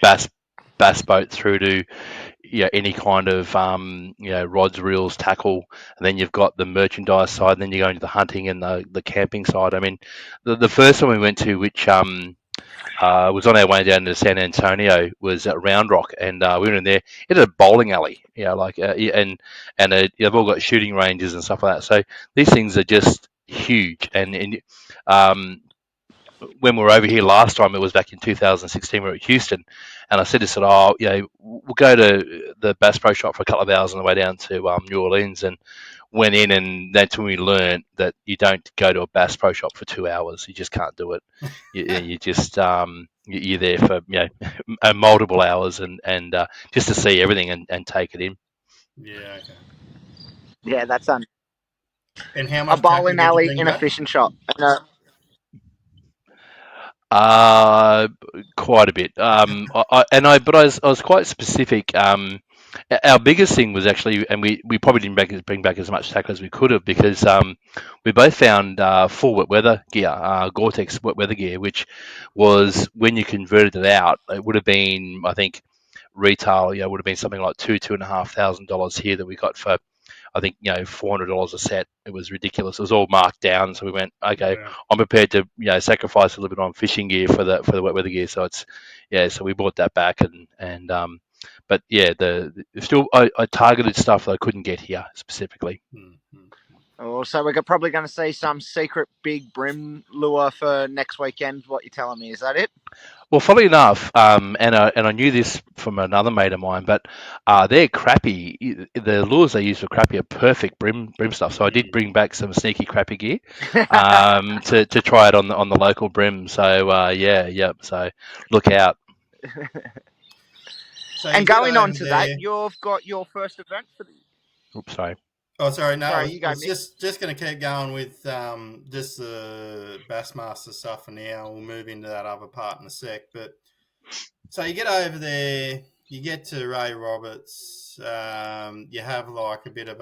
bass boat through to any kind of rods, reels, tackle, and then you've got the merchandise side, and then you go into the hunting and the camping side. I mean, the first one we went to, which was on our way down to San Antonio, was at Round Rock, and we went in there. It had a bowling alley, and they've all got shooting ranges and stuff like that. So these things are just huge. And when we were over here last time, it was back in 2016. We were at Houston, and I said to said, we'll go to the Bass Pro shop for a couple of hours on the way down to New Orleans, and went in, and that's when we learned that you don't go to a Bass Pro shop for 2 hours. You just can't do it. You just you're there for multiple hours, and just to see everything and take it in. Yeah. Okay. Yeah, that's And how much a bowling alley in a fishing shop. Quite a bit. I was quite specific. our biggest thing was actually, and we probably didn't bring back as much tackle as we could have, because we both found full wet weather gear, Gore-Tex wet weather gear, which was, when you converted it out, it would have been, I think, retail, would have been something like $2,500 here that we got for, I think, $400 a set. It was ridiculous. It was all marked down, so we went, okay, I'm prepared to sacrifice a little bit on fishing gear for the wet weather gear. So so we bought that back, and but yeah, I targeted stuff that I couldn't get here specifically. Oh, so we're probably going to see some secret big brim lure for next weekend. What you're telling me, is that it? Well, funnily enough, and I knew this from another mate of mine, but they're crappy. The lures they use for crappie are perfect brim stuff. So I did bring back some sneaky crappie gear to try it on the local brim. So So look out. So and going on to that, you've got your first event for the. Oops, sorry. Oh, sorry. No, sorry, I was just going to keep going with just the Bassmaster stuff for now. We'll move into that other part in a sec. But so you get over there, you get to Ray Roberts. You have like a bit of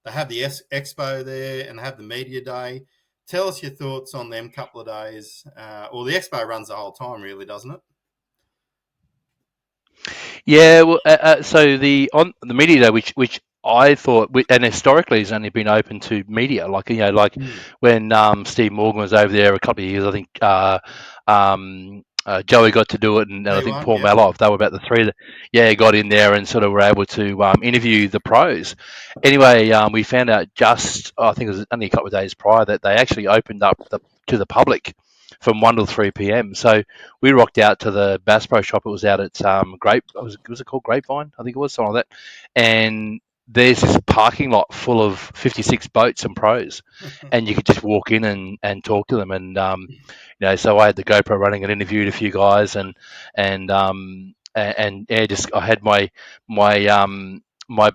they have the expo there and they have the media day. Tell us your thoughts on them couple of days. Or the expo runs the whole time, really, doesn't it? Yeah, well, so the media day, which I thought, and historically has only been open to media, like when Steve Morgan was over there a couple of years, I think Joey got to do it, and I think Paul Maloff, they were about the three that got in there and sort of were able to interview the pros. Anyway, we found out I think it was only a couple of days prior, that they actually opened up to the public from 1 till 3 p.m. So we rocked out to the Bass Pro shop. It was out at was it called Grapevine? I think it was, something like that. And there's this parking lot full of 56 boats and pros, and you could just walk in and talk to them. And so I had the GoPro running and interviewed a few guys, and I had my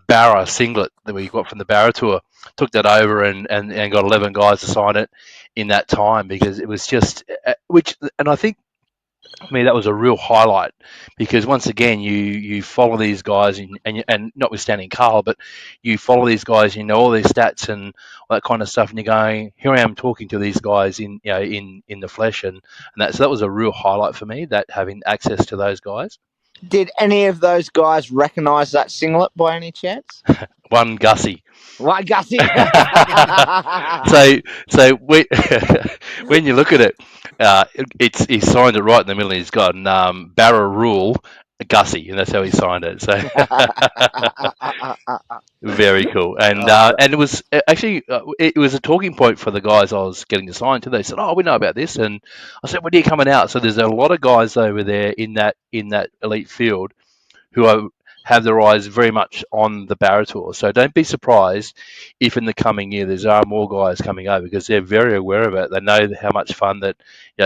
Barra singlet that we got from the Barra tour, took that over and got 11 guys to sign it in that time, because it was just, and I think for me that was a real highlight, because once again you follow these guys and notwithstanding Carl, but you follow these guys, all these stats and all that kind of stuff, and you're going, here I am talking to these guys in the flesh, and that, so that was a real highlight for me, that having access to those guys. Did any of those guys recognise that singlet by any chance? One Gussie. One Gussie. so when you look at it, he signed it right in the middle. He's got Barra Rule Gussie, and that's how he signed it. So very cool. And it was actually it was a talking point for the guys I was getting to sign to. They said, "Oh, we know about this," and I said, "When are you coming out?" So there's a lot of guys over there in that elite field who have their eyes very much on the Barra Tour. So don't be surprised if in the coming year there's more guys coming over, because they're very aware of it. They know how much fun that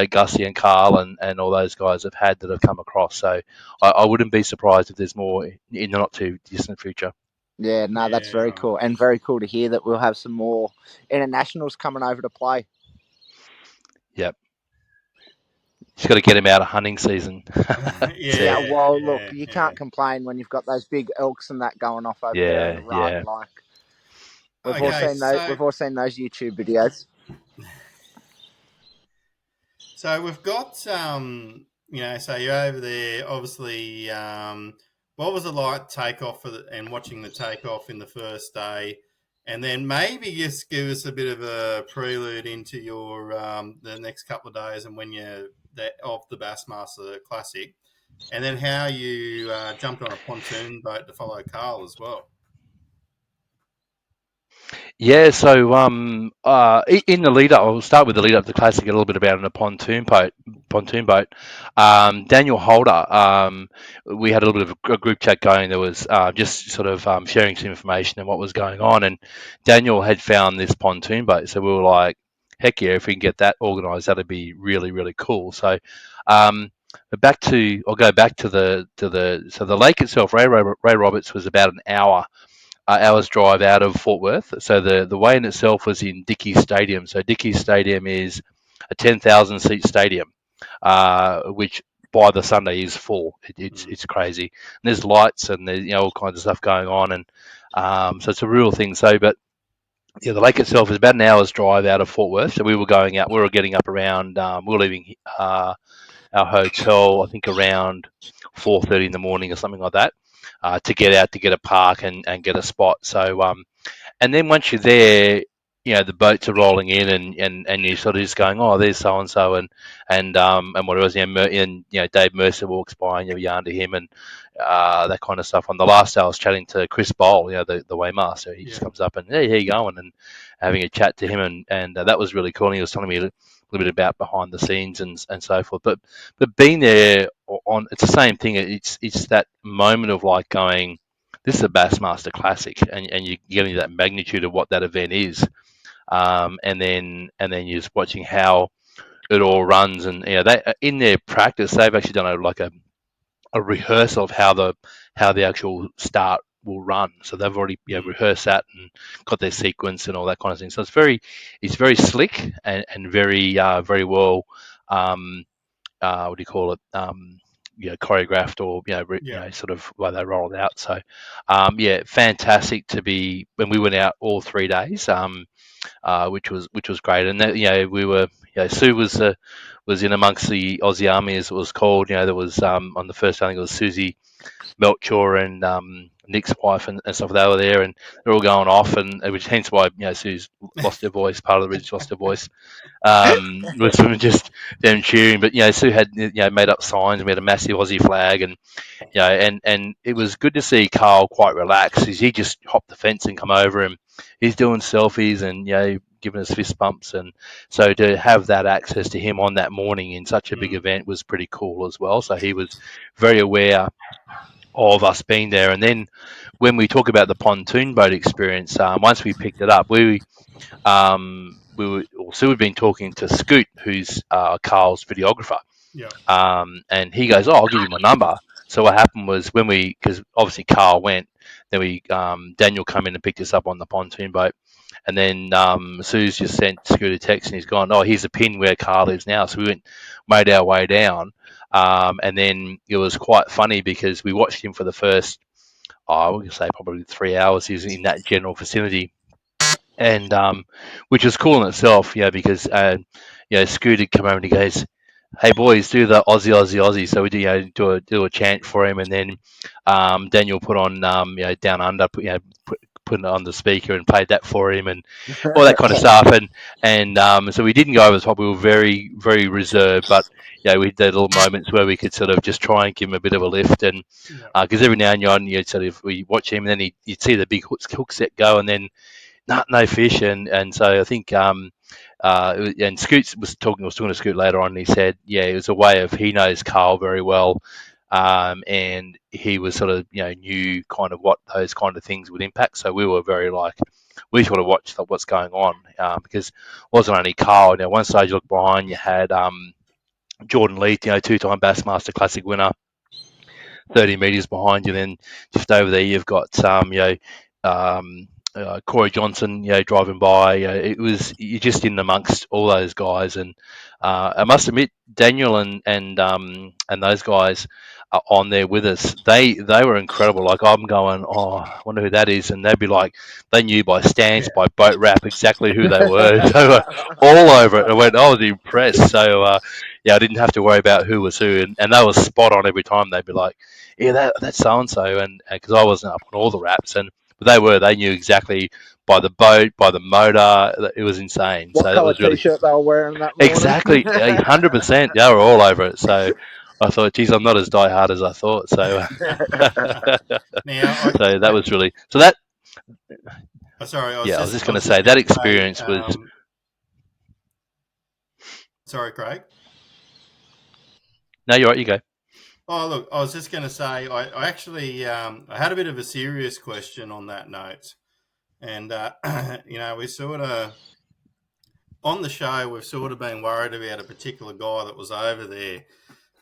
Gussie and Carl and all those guys have had that have come across. So I wouldn't be surprised if there's more in the not too distant future. Yeah, no, that's very cool, and very cool to hear that we'll have some more internationals coming over to play. Yep. Just got to get him out of hunting season. Look, you can't complain when you've got those big elks and that going off over there in the run. Like we've all seen those YouTube videos. So we've got so you're over there. Obviously, what was it like takeoff and watching the takeoff in the first day? And then maybe just give us a bit of a prelude into your the next couple of days and when you're off the Bassmaster Classic, and then how you jumped on a pontoon boat to follow Carl as well. Yeah, so in the lead up, I'll start with the lead up to the Classic, a little bit about a pontoon boat. Daniel Holder, we had a little bit of a group chat going. There was just sort of sharing some information on what was going on, and Daniel had found this pontoon boat, so we were like, heck yeah, if we can get that organised, that'd be really, really cool. So I'll go back to the lake itself. Ray Roberts was about an hour's drive out of Fort Worth. So the weigh-in itself was in Dickey Stadium. So Dickey Stadium is a 10,000 seat stadium, which by the Sunday is full. It's crazy. And there's lights and there's all kinds of stuff going on, and so it's a real thing. So, but yeah, the lake itself is about an hour's drive out of Fort Worth. So we were going out. We were getting up around. We were leaving our hotel, I think, around 4:30 in the morning or something like that, to get out to get a park and get a spot. So and then once you're there, the boats are rolling in, and you're sort of just going, oh, there's so and so, and what it was, and Dave Mercer walks by, and you yarn to him, and that kind of stuff. On the last day, I was chatting to Chris Bowl, the Waymaster. He just comes up and, hey, how you going? And having a chat to him, and that was really cool. And he was telling me a little bit about behind the scenes and so forth. But being there it's the same thing. It's that moment of like going, this is a Bassmaster Classic, and you're getting that magnitude of what that event is, and then you're just watching how it all runs, and they in their practice they've actually done a rehearsal of how the actual start will run. So they've already rehearsed that and got their sequence and all that kind of thing. So it's very slick and very very well what do you call it, choreographed, or sort of why they rolled out. So fantastic to be when we went out all 3 days, which was great. And that, we were, Sue was in amongst the Aussie Army, as it was called. There was on the first day, I think it was Susie Melchior and Nick's wife and stuff. They were there, and they're all going off, and which hence why Sue's lost her voice. Part of the reason she lost her voice was from just them cheering. But Sue had made up signs, and we had a massive Aussie flag, and and it was good to see Carl quite relaxed. He just hopped the fence and come over, and he's doing selfies and giving us fist bumps, and so to have that access to him on that morning in such a big event was pretty cool as well. So he was very aware of us being there. And then when we talk about the pontoon boat experience, once we picked it up, Sue had been talking to Scoot, who's Carl's videographer. And he goes, I'll give you my number. So what happened was because obviously Carl went, then Daniel come in and picked us up on the pontoon boat. And then Sue's just sent Scoot a text, and he's gone, oh, here's a pin where Carl is now. So we made our way down. And then it was quite funny because we watched him for the first, we can say probably 3 hours. He was in that general vicinity, and which was cool in itself, because Scoot had come over and he goes, hey boys, do the Aussie, Aussie, Aussie. So we do a chant for him, and then Daniel put on Down Under, put it on the speaker and played that for him, and all that kind of stuff. And so we didn't go over the top. We were very, very reserved, but we had little moments where we could sort of just try and give him a bit of a lift, and because every now and then sort of we watch him, and then you'd see the big hook set go, and then no fish, and so I think and Scoot was talking to Scoot later on, and he said it was a way of, he knows Carl very well, and he was sort of knew kind of what those kind of things would impact. So we were very we sort of watched what's going on, because it wasn't only Carl. One stage you look behind, you had Jordan Lee, two-time Bassmaster Classic winner, 30 meters behind you. Then just over there you've got Corey Johnson, driving by. You're just in amongst all those guys, and I must admit, Daniel and those guys are on there with us. They were incredible. Like, I'm going, I wonder who that is, and they'd be like, they knew by stance, by boat wrap, exactly who they were. They were all over it. I was impressed. So I didn't have to worry about who was who, and they were spot on every time. They'd be like, that's so and so, and because I wasn't up on all the wraps, but they knew exactly by the boat, by the motor. It was insane. What So colour t-shirt they were wearing that morning? Exactly, 100%. They were all over it. So I thought, geez, I'm not as diehard as I thought. So, so that was really so that. Sorry, I was just going to say that experience was. Sorry, Craig. No, you're right. You go. Oh, look, I was just going to say, I actually I had a bit of a serious question on that note. And, we sort of, on the show, we've sort of been worried about a particular guy that was over there.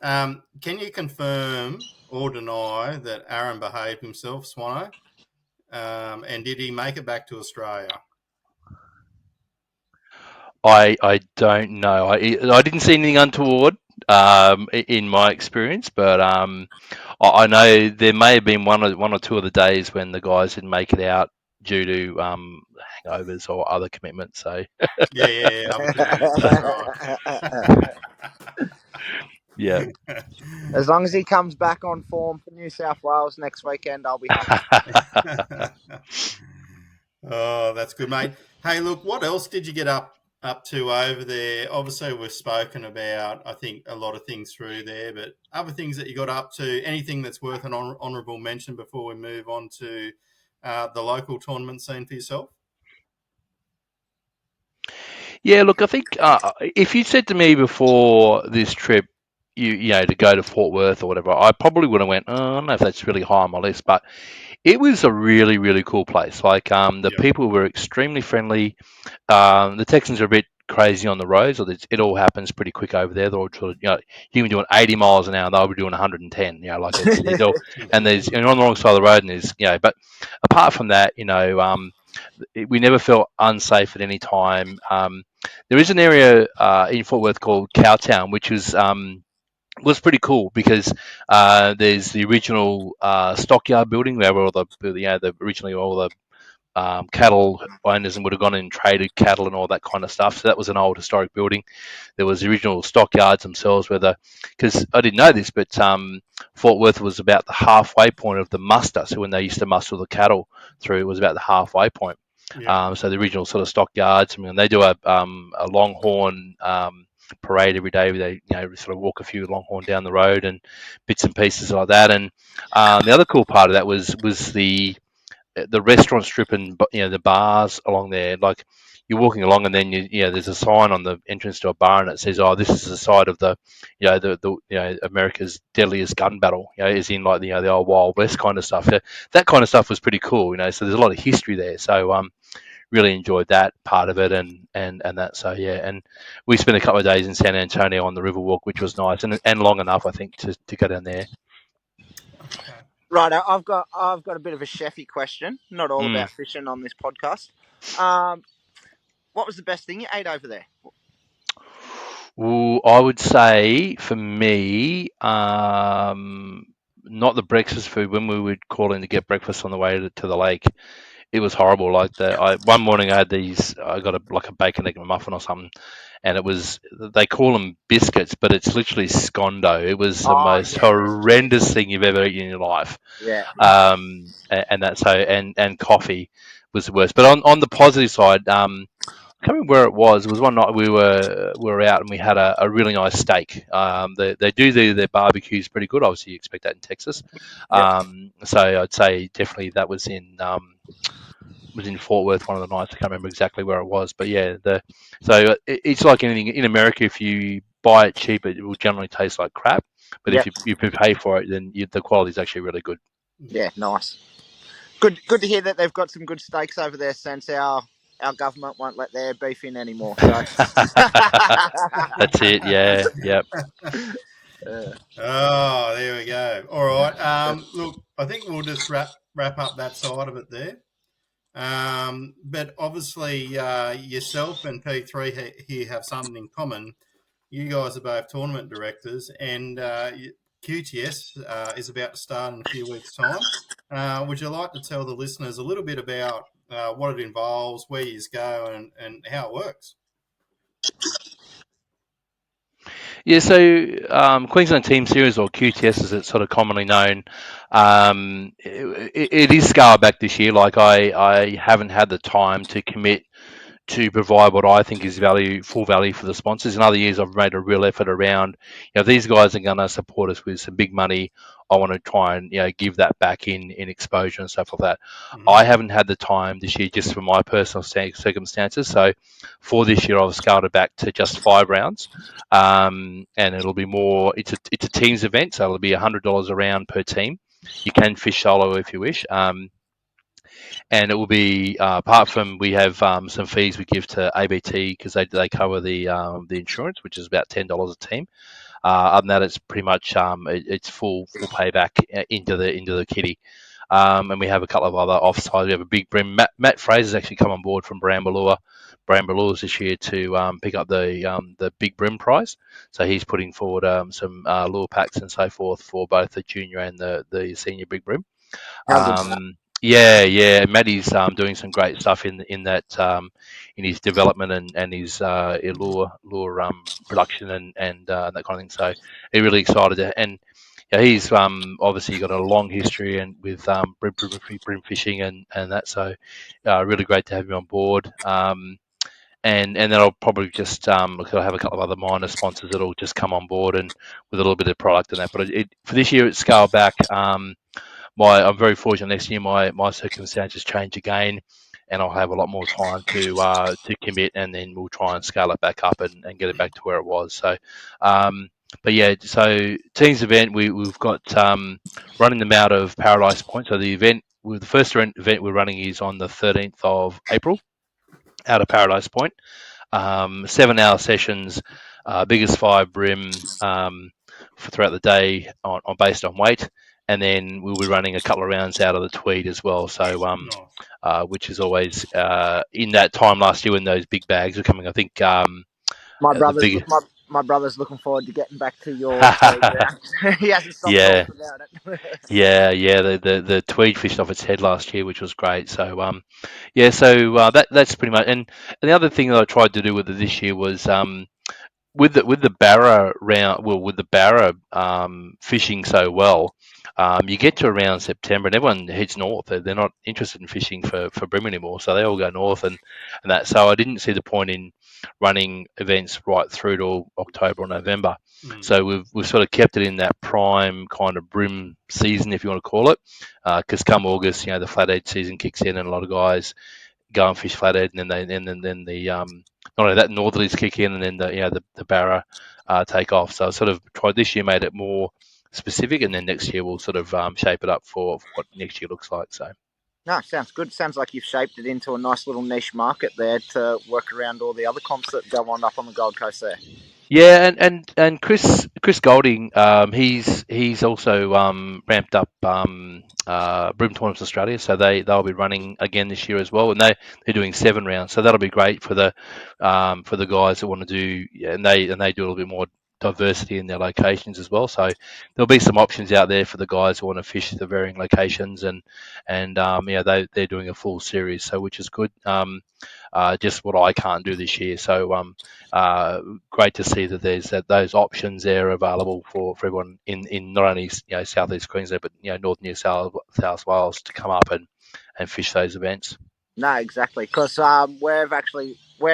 Can you confirm or deny that Aaron behaved himself, Swano? And did he make it back to Australia? I don't know. I didn't see anything untoward. in my experience, but I know there may have been one or two of the days when the guys didn't make it out due to hangovers or other commitments. So yeah, other commitments. That's right. yeah. As long as he comes back on form for New South Wales next weekend, I'll be happy. Oh, that's good, mate. Hey, look, what else did you get up to over there? Obviously, we've spoken about, I think, a lot of things through there, but other things that you got up to, anything that's worth an honourable mention before we move on to the local tournament scene for yourself? Yeah, look, I think if you said to me before this trip, you know, to go to Fort Worth or whatever, I probably would have went, oh, I don't know if that's really high on my list, but it was a really, really cool place. Like the people were extremely friendly. The Texans are a bit crazy on the roads, or it all happens pretty quick over there. They're all, you know, you can be doing 80 miles an hour, they'll be doing 110. You know, like it's all, and you're on the wrong side of the road, and there's, you know, but apart from that, you know, we never felt unsafe at any time. There is an area in Fort Worth called Cowtown, which was pretty cool because there's the original stockyard building where all originally all the cattle owners and would have gone in and traded cattle and all that kind of stuff. So that was an old historic building. There was the original stockyards themselves, because I didn't know this, but Fort Worth was about the halfway point of the muster. So when they used to muster the cattle through, it was about the halfway point. Yeah. So the original sort of stockyards. I mean, they do a longhorn parade every day. They, you know, sort of walk a few longhorn down the road and bits and pieces like that. And the other cool part of that was the restaurant strip and, you know, the bars along there. Like you're walking along and then there's a sign on the entrance to a bar and it says, oh, this is the site of the America's deadliest gun battle, you know, is in like the old Wild West kind of stuff. That kind of stuff was pretty cool, you know. So there's a lot of history there. So really enjoyed that part of it and that. So yeah, and we spent a couple of days in San Antonio on the Riverwalk, which was nice and long enough, I think, to go down there. Right, I've got a bit of a chefy question. Not all about fishing on this podcast. What was the best thing you ate over there? Well, I would say for me, not the breakfast food. When we would call in to get breakfast on the way to the lake, it was horrible. Like one morning I got a bacon egg muffin or something, and they call them biscuits, but it's literally scondo. It was the most horrendous thing you've ever eaten in your life. Yeah. And coffee was the worst. But on the positive side, I can't remember where it was. It was one night we were out and we had a really nice steak. They do their barbecues pretty good. Obviously, you expect that in Texas. So I'd say definitely that was in Fort Worth one of the nights. I can't remember exactly where it was, but yeah. So it's like anything in America. If you buy it cheap, it will generally taste like crap. But if you pay for it, then the quality is actually really good. Yeah, nice. Good to hear that they've got some good steaks over there since our government won't let their beef in anymore. So. That's it. Yeah. Yep. Oh, there we go. All right. Look, I think we'll just wrap up that side of it there. But obviously, yourself and P3 here have something in common. You guys are both tournament directors, and QTS is about to start in a few weeks' time. Would you like to tell the listeners a little bit about what it involves, where you go, and how it works? Yeah, so Queensland Team Series, or QTS as it's sort of commonly known, it is scaled back this year. Like I haven't had the time to commit to provide what I think is full value for the sponsors. In other years, I've made a real effort around, these guys are going to support us with some big money. I want to try and give that back in exposure and stuff like that. Mm-hmm. I haven't had the time this year just for my personal circumstances. So for this year, I've scaled it back to just 5 rounds, and it'll be more. It's a teams event, so it'll be $100 a round per team. You can fish solo if you wish. And it will be apart from we have some fees we give to ABT because they cover the insurance, which is about $10 a team. Other than that, it's pretty much it's full payback into the kitty. And we have a couple of other offsides. We have a big Bream. Matt Fraser's actually come on board from Brambalures this year to pick up the big Bream prize. So he's putting forward some lure packs and so forth for both the junior and the senior big Bream. Yeah. Matty's doing some great stuff in that in his development and his lure production and that kind of thing. So he's really excited and yeah, he's obviously got a long history and with bream fishing and that. So really great to have him on board. And then I'll probably just I'll have a couple of other minor sponsors that'll just come on board and with a little bit of product and that. But for this year, it's scaled back. I'm very fortunate next year my circumstances change again, and I'll have a lot more time to commit, and then we'll try and scale it back up and get it back to where it was. So, but yeah, so teams event we've got running them out of Paradise Point. So the first event we're running is on the 13th of April out of Paradise Point. 7-hour sessions, biggest 5 Bream throughout the day based on weight, and then we'll be running a couple of rounds out of the Tweed as well. So which is always in that time last year when those big bags were coming. I think my brother's looking forward to getting back to your Tweed round. He hasn't stopped talking about it. Yeah. The Tweed fished off its head last year, which was great. So that's pretty much. And the other thing that I tried to do with it this year was with the Barra round. Well, with the Barra fishing so well, you get to around September and everyone heads north. They're not interested in fishing for Bream anymore, so they all go north and that. So I didn't see the point in running events right through to October or November. So we've sort of kept it in that prime kind of Bream season, if you want to call it, because come August, the flathead season kicks in, and a lot of guys go and fish flathead, and then the not only that, northerlies kick in, and then the Barra take off. So I sort of tried this year, made it more specific, and then next year we'll sort of shape it up for what next year looks like. So. No, sounds good. Sounds like you've shaped it into a nice little niche market there to work around all the other comps that go on up on the Gold Coast there. Yeah, and Chris Golding, he's also ramped up Bream Tournaments Australia, so they'll be running again this year as well, and they're doing 7 rounds, so that'll be great for the guys that want to do, and they do a little bit more diversity in their locations as well. So there'll be some options out there for the guys who want to fish the varying locations, and they're doing a full series, so which is good. Just what I can't do this year. So great to see that there's those options there available for everyone in not only southeast Queensland but North New South Wales to come up and fish those events. No, exactly, because we're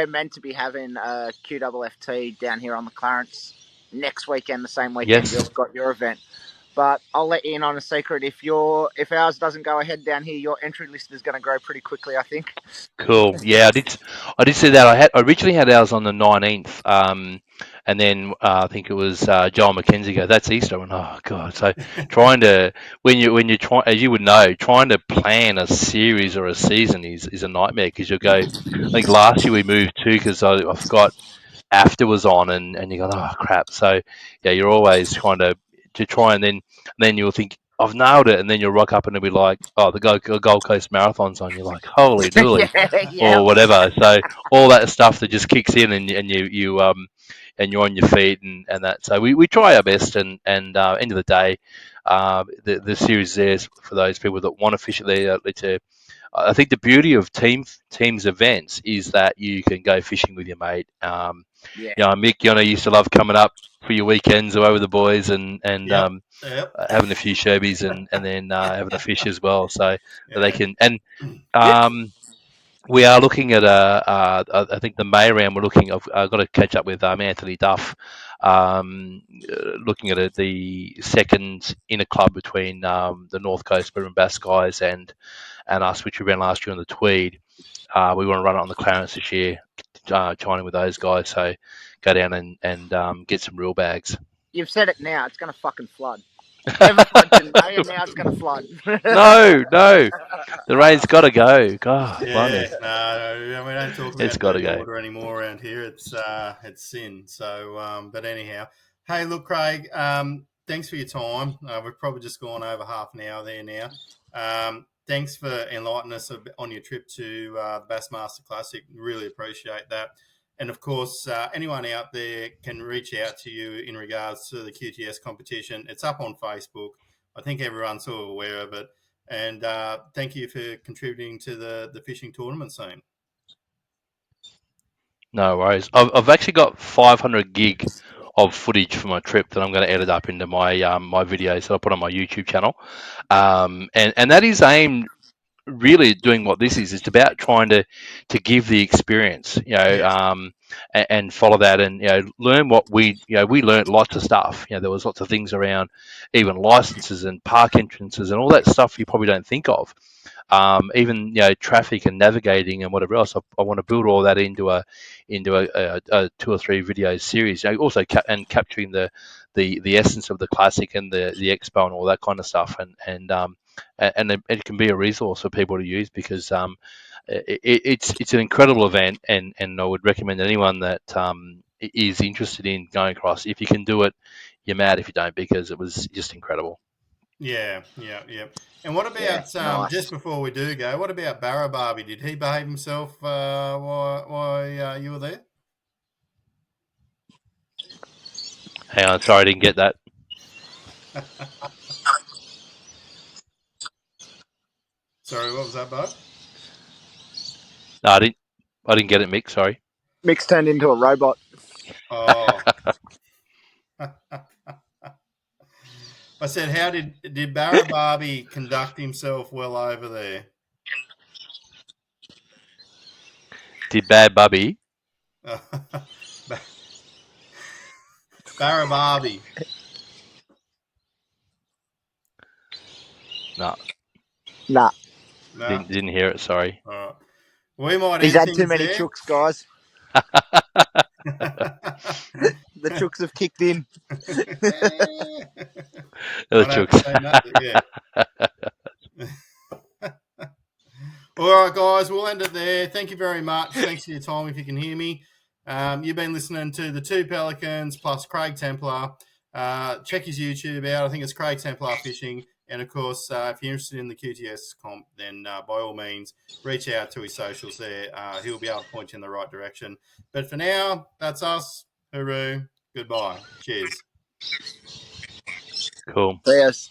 meant to be having a QFFT down here on the Clarence next weekend, the same weekend you've got your event. But I'll let you in on a secret. If ours doesn't go ahead down here, your entry list is going to grow pretty quickly, I think. Cool. Yeah, I did see that. I originally had ours on the 19th, and then I think it was Joel McKenzie go, that's Easter. And oh god! So trying to when you try, as you would know, trying to plan a series or a season is a nightmare because you'll go. I think last year we moved too because I forgot after was on and you go, oh crap. So yeah, you're always trying to try and then you'll think I've nailed it, and then you'll rock up and it'll be like, oh, the Gold Coast Marathon's on. You're like, holy dooly, or whatever. So all that stuff that just kicks in, and you and you're on your feet and that. So we try our best, and end of the day, the series there is for those people that want to fish it there. I think the beauty of teams events is that you can go fishing with your mate. Mick, used to love coming up for your weekends away with the boys and having a few sherbies and then having a fish as well. So they can we are looking at I think the May round. I've got to catch up with Anthony Duff, looking at the second inner club between the North Coast Bream and Bass guys and us, which we ran last year on the Tweed. We want to run it on the Clarence this year, joining with those guys. So go down and get some real bags. You've said it now. It's going to fucking flood. Never floods in May, and now it's going to flood. No. The rain's got to go. God, no, we don't talk it's about dirty water anymore around here. It's sin. So, but anyhow, hey, look, Craig. thanks for your time. We've probably just gone over half an hour there now. Thanks for enlightening us on your trip to the Bassmaster Classic. Really appreciate that. And of course, anyone out there can reach out to you in regards to the QTS competition. It's up on Facebook. I think everyone's sort of aware of it. And thank you for contributing to the fishing tournament scene. No worries. I've actually got 500 gig of footage from my trip that I'm going to edit up into my my videos that I put on my YouTube channel, and that is aimed really doing what this is. It's about trying to give the experience, and follow that, and learn what we learned lots of stuff. There was lots of things around, even licenses and park entrances and all that stuff you probably don't think of. Even traffic and navigating and whatever else. I want to build all that into a 2 or 3 video series. Also capturing the essence of the classic and the expo and all that kind of stuff. And it can be a resource for people to use, because it's an incredible event, and I would recommend anyone that is interested in going across. If you can do it, you're mad if you don't, because it was just incredible. Yeah. And what about nice. just before we do go? What about Barra Barbie? Did he behave himself while you were there? Hang on, sorry, I didn't get that. Sorry, what was that, Bud? No, I didn't get it, Mick. Sorry. Mick's turned into a robot. Oh. I said, how did Barra Barbie conduct himself well over there? Did Bad Bubby? Barra Barbie. No. Nah. Didn't hear it. Sorry. All right. We might. He's had too many chooks, guys. The chooks have kicked in. The chooks. All right, guys, we'll end it there. Thank you very much. Thanks for your time, if you can hear me. You've been listening to the 2 Pelicans plus Craig Templar. Check his YouTube out. I think it's Craig Templar Fishing. And, of course, if you're interested in the QTS comp, then by all means, reach out to his socials there. He'll be able to point you in the right direction. But for now, that's us. Hooroo. Goodbye. Cheers. Cool. Yes.